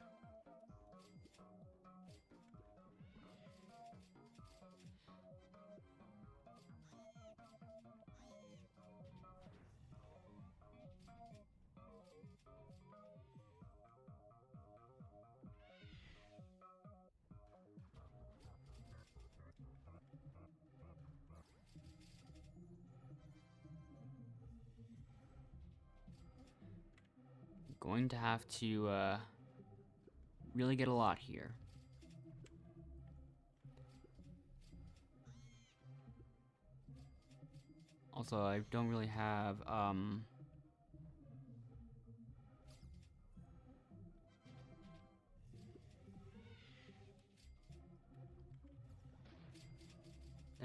Going to have to really get a lot here. Also, I don't really have I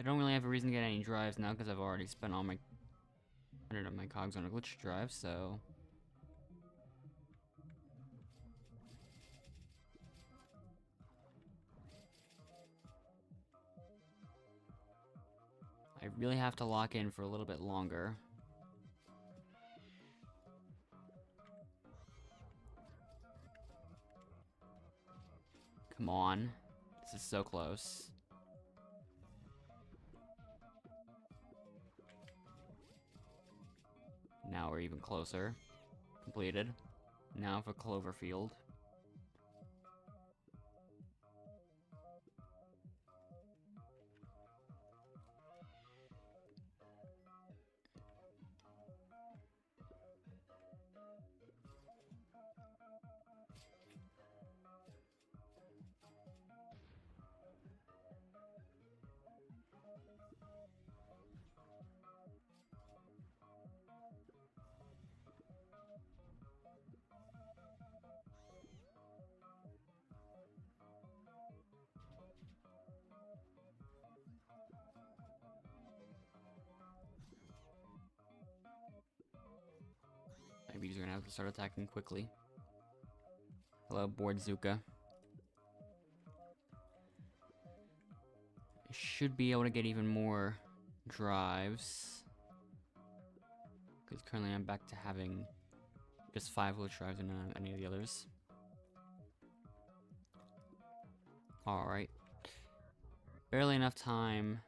don't really have a reason to get any drives now because I've already spent all my 100 of my cogs on a glitch drive, so I really have to lock in for a little bit longer. Come on. This is so close. Now we're even closer. Completed. Now for Cloverfield. Maybe he's gonna have to start attacking quickly. Hello, board Zuka. I should be able to get even more drives. Because currently I'm back to having just 5 glitch drives and not any of the others. Alright. Barely enough time.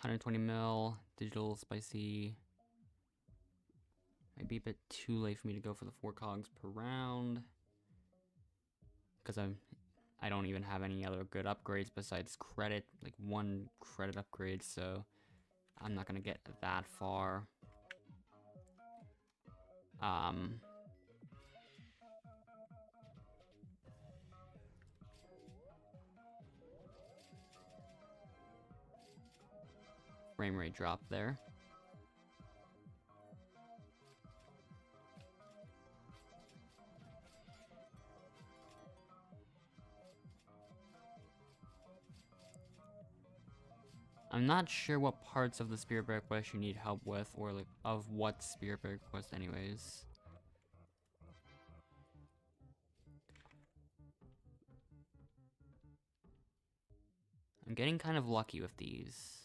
$120 digital spicy. Might be a bit too late for me to go for the 4 cogs per round. Because I don't even have any other good upgrades besides credit, like 1 credit upgrade, so I'm not gonna get that far. Frame rate drop there. I'm not sure what parts of the Spirit Bear quest you need help with, or like of what Spirit Bear quest anyways. I'm getting kind of lucky with these.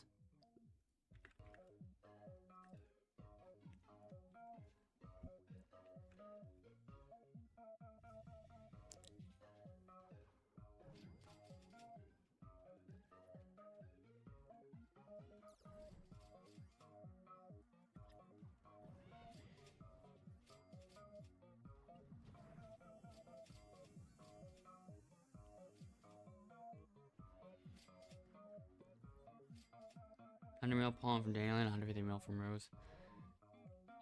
100 mil pollen from dandelion, 150 mil from rose.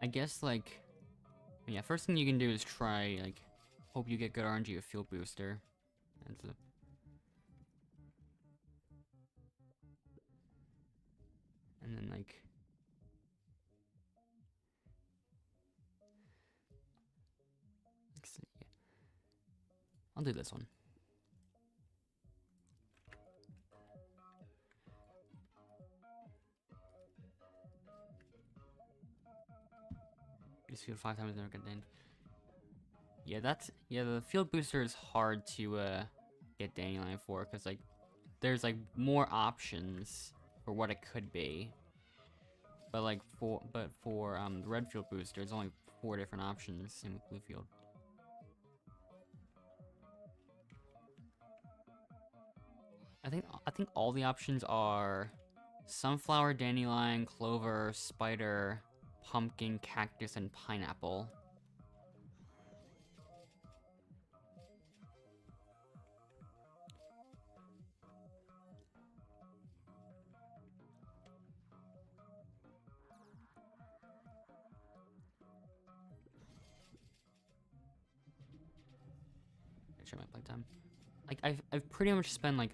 I guess, like, yeah, first thing you can do is try, like, hope you get good RNG with Field Booster. That's a... And then, like... Let's see. I'll do this one. Just field 5 times, never get named. Yeah, the Field Booster is hard to, get dandelion for, because, like, there's, like, more options for what it could be. But, like, for the red Field Booster, there's only 4 different options in blue field. I think all the options are sunflower, dandelion, clover, spider, pumpkin, cactus, and pineapple. Check my playtime. Like I've pretty much spent like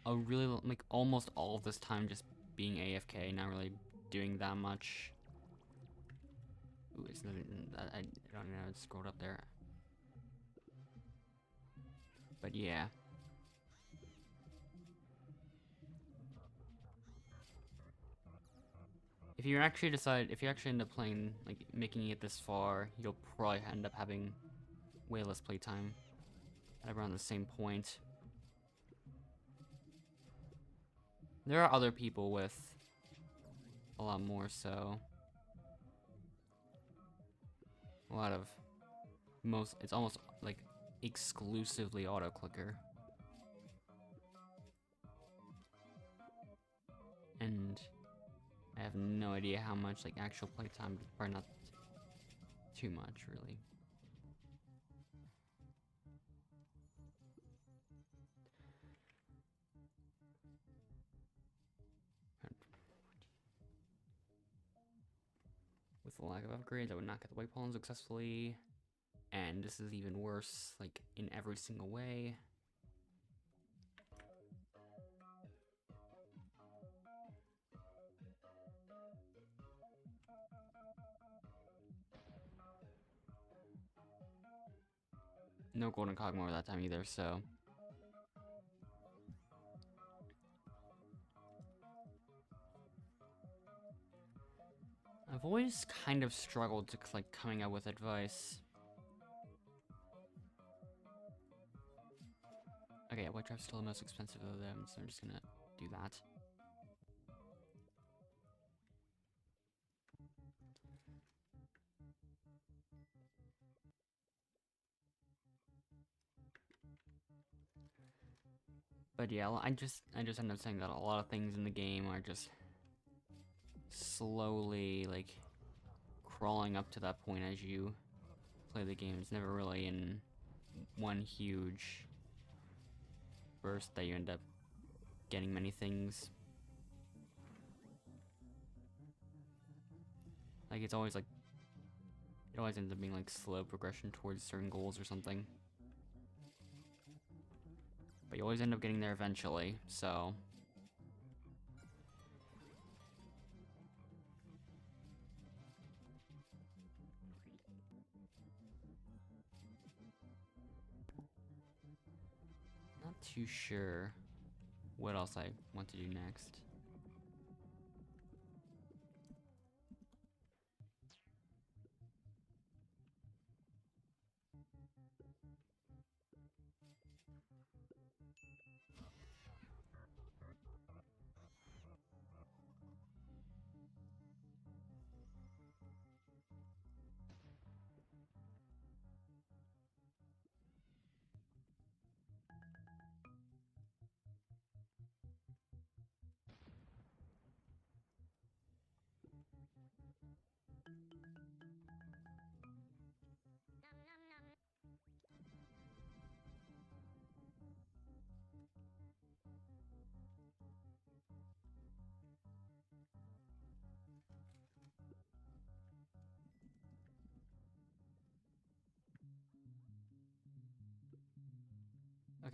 like almost all of this time just being AFK, not really doing that much. Ooh, it's not, I don't know, it scrolled up there. But yeah. If you actually end up playing, like, making it this far, you'll probably end up having way less playtime at around the same point. There are other people with a lot more, so a lot of it's almost like exclusively auto clicker. And I have no idea how much, like, actual playtime, but probably not too much, really. With the lack of upgrades, I would not get the white pollen successfully. And this is even worse, like, in every single way. No golden cogmore that time either, so... I've always kind of struggled to, like, coming up with advice. Okay, white trap's still the most expensive of them, so I'm just gonna do that. But yeah, I just end up saying that a lot of things in the game are just slowly, like, crawling up to that point as you play the game. It's never really in one huge burst that you end up getting many things. Like, it's always like, it always ends up being like slow progression towards certain goals or something. But you always end up getting there eventually, so... Not too sure what else I want to do next.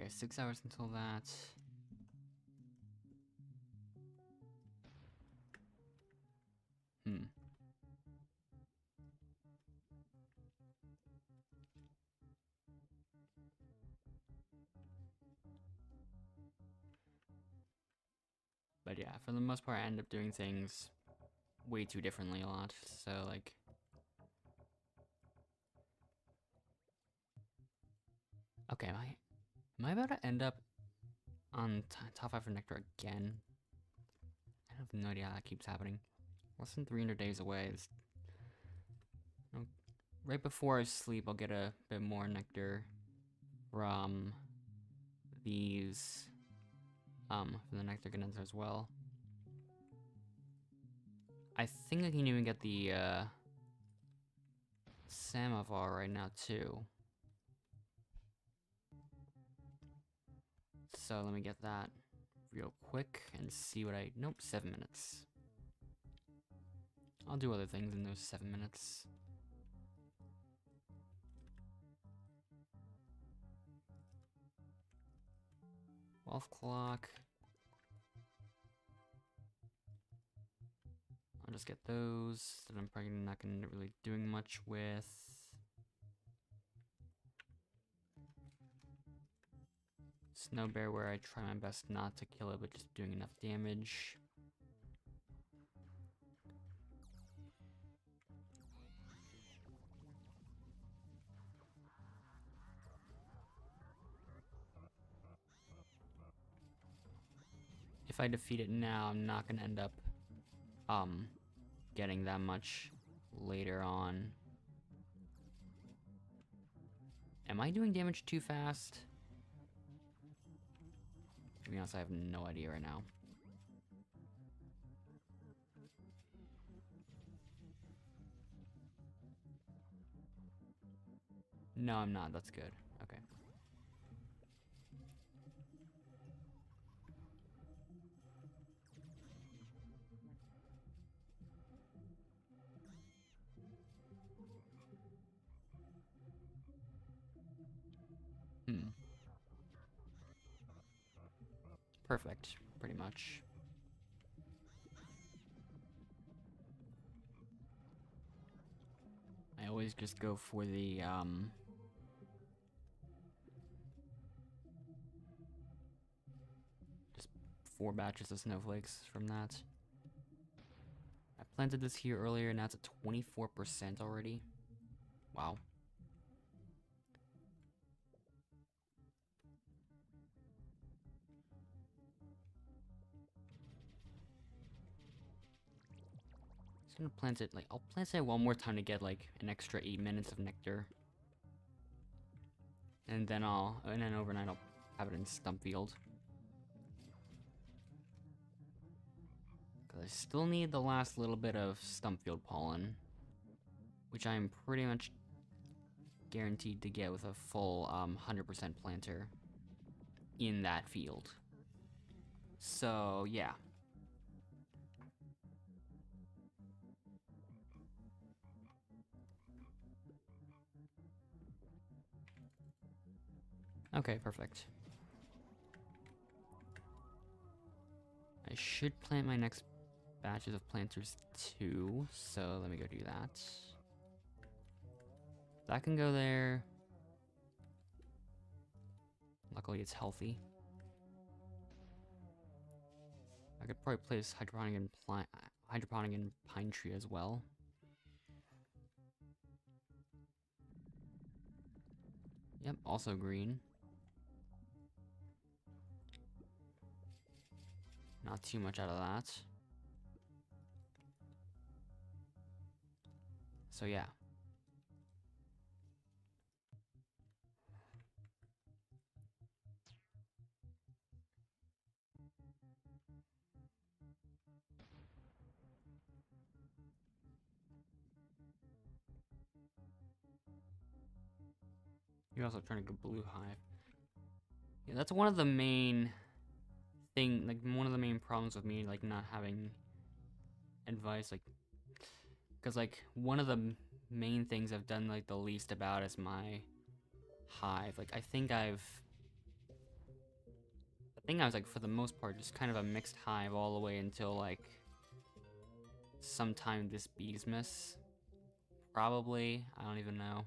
Okay, 6 hours until that. But yeah, for the most part, I end up doing things way too differently a lot. So, like, okay, am I about to end up on top 5 for Nectar again? I have no idea how that keeps happening. Less than 300 days away. Right before I sleep, I'll get a bit more Nectar from these, from the Nectar condenser as well. I think I can even get the, Samovar right now, too. So let me get that real quick and see what nope, 7 minutes. I'll do other things in those 7 minutes. Wolf clock. I'll just get those that I'm probably not going to really doing much with. Snow bear, where I try my best not to kill it, but just doing enough damage. If I defeat it now, I'm not gonna end up getting that much later on. Am I doing damage too fast? To be honest, I have no idea right now. No, I'm not. That's good. Okay. Perfect, pretty much. I always just go for the, just 4 batches of snowflakes from that. I planted this here earlier, and now it's at 24% already. Wow. Just gonna plant it, like, I'll plant it one more time to get, like, an extra 8 minutes of nectar. And then overnight I'll have it in Stumpfield. Because I still need the last little bit of Stumpfield pollen, which I'm pretty much guaranteed to get with a full 100% planter in that field. So, yeah. Okay, perfect. I should plant my next batches of planters too, so let me go do that. That can go there. Luckily it's healthy. I could probably place hydroponic and pine tree as well. Yep, also green. Not too much out of that. So yeah. You're also trying to go blue hive. Yeah, that's one of the main one of the main problems with me, like, not having advice, like, because, like, one of the main things I've done, like, the least about is my hive. Like, I think I've I think I was like, for the most part, just kind of a mixed hive all the way until like sometime this Beesmas. Probably. I don't even know.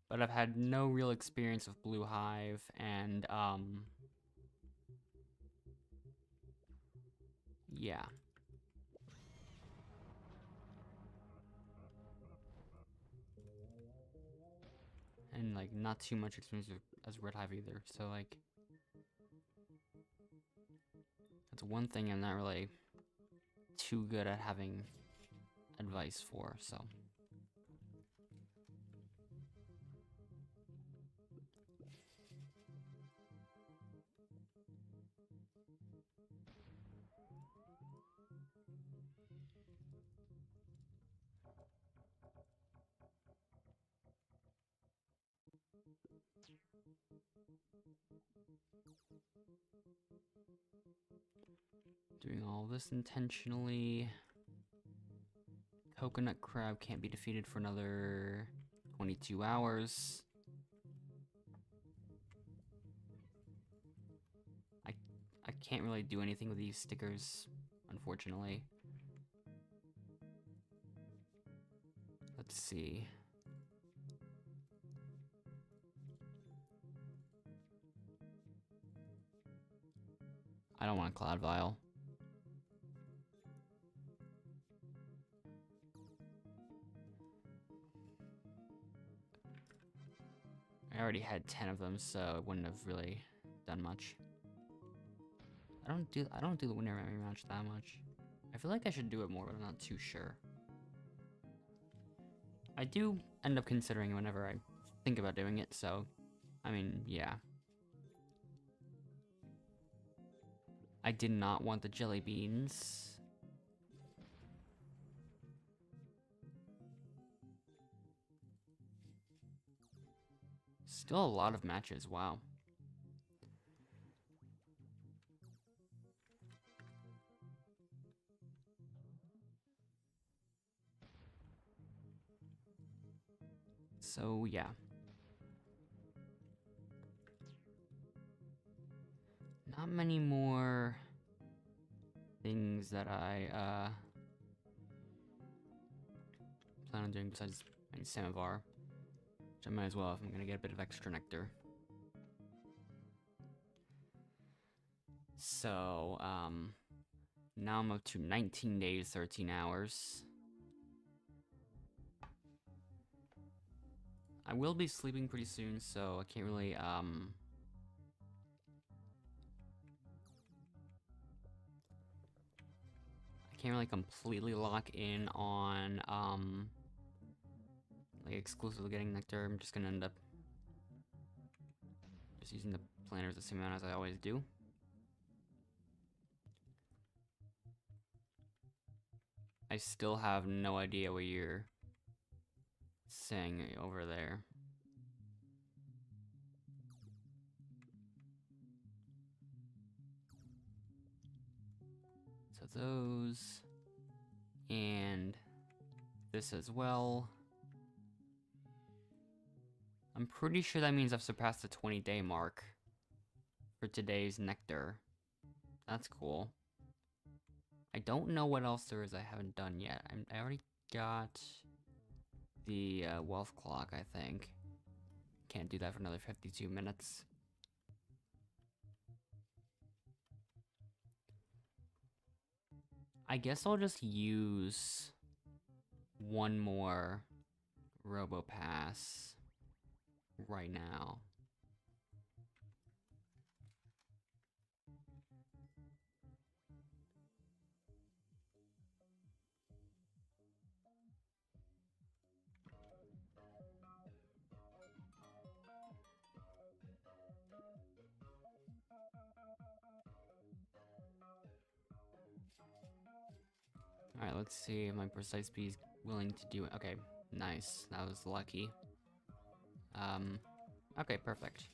But I've had no real experience with Blue Hive, and yeah. And like not too much experience with, as Red Hive either. So like that's one thing I'm not really too good at having advice for, so. Doing all this intentionally. Coconut crab can't be defeated for another 22 hours. I can't really do anything with these stickers, unfortunately. Let's see. I don't want a Cloud Vial. I already had 10 of them, so it wouldn't have really done much. I don't do the winner rematch that much. I feel like I should do it more, but I'm not too sure. I do end up considering it whenever I think about doing it, so I mean, yeah. I did not want the jelly beans. Still a lot of matches, wow. So, yeah. Not many more things that I plan on doing besides Samovar. Which I might as well if I'm gonna get a bit of extra nectar. So, now I'm up to 19 days, 13 hours. I will be sleeping pretty soon, so I can't really, I can't really completely lock in on, like, exclusively getting nectar. I'm just gonna end up just using the planners the same amount as I always do. I still have no idea what you're saying over there. So those, and this as well. I'm pretty sure that means I've surpassed the 20-day mark for today's nectar. That's cool. I don't know what else there is I haven't done yet. I already got the wealth clock, I think. Can't do that for another 52 minutes. I guess I'll just use one more robo pass right now. Alright, let's see if my precise bee is willing to do it. Okay, nice. That was lucky. Okay, perfect.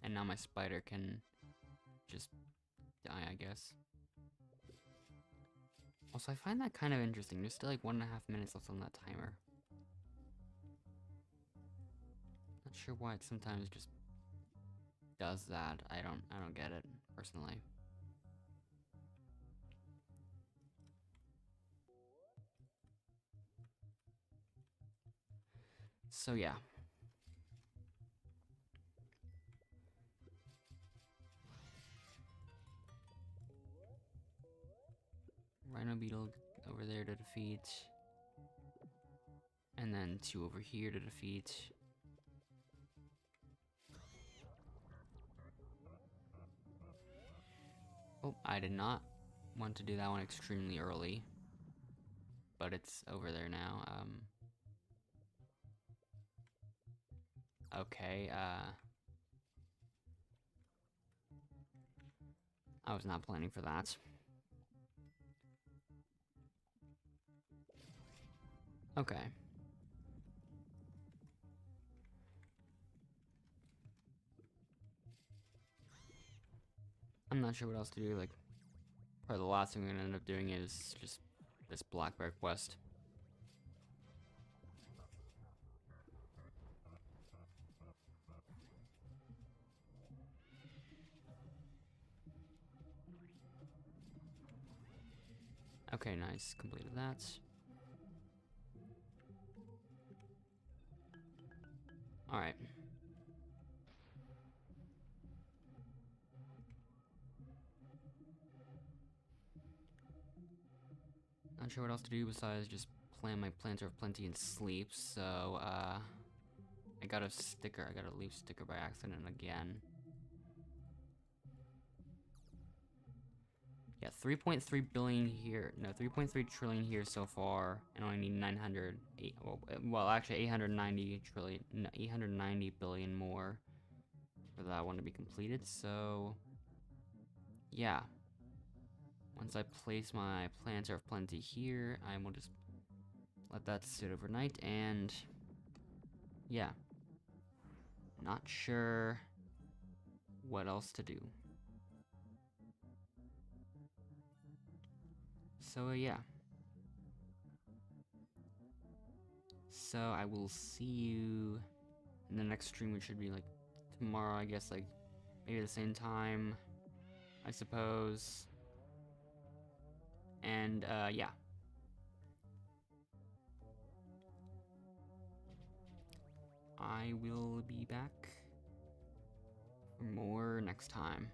And now my spider can just die, I guess. Also, I find that kind of interesting. There's still like 1.5 minutes left on that timer. sure why it sometimes just does that. I don't get it personally. So yeah. Rhino Beetle over there to defeat. And then 2 over here to defeat. Oh, I did not want to do that one extremely early. But it's over there now. Okay, I was not planning for that. Okay. I'm not sure what else to do, like, probably the last thing we're gonna end up doing is just this Black Bear quest. Okay, nice, completed that. Alright. Not sure what else to do besides just plan my planter of plenty and sleep, so, I got a sticker. I got a leaf sticker by accident again. Yeah, 3.3 billion here. No, 3.3 trillion here so far, and only need 908. Well, actually 890 trillion, no, 890 billion more for that one to be completed. So, yeah. Once I place my planter of plenty here, I will just let that sit overnight, and yeah. Not sure what else to do. So, yeah. So, I will see you in the next stream, which should be, like, tomorrow, I guess, like, maybe the same time, I suppose. And, yeah. I will be back for more next time.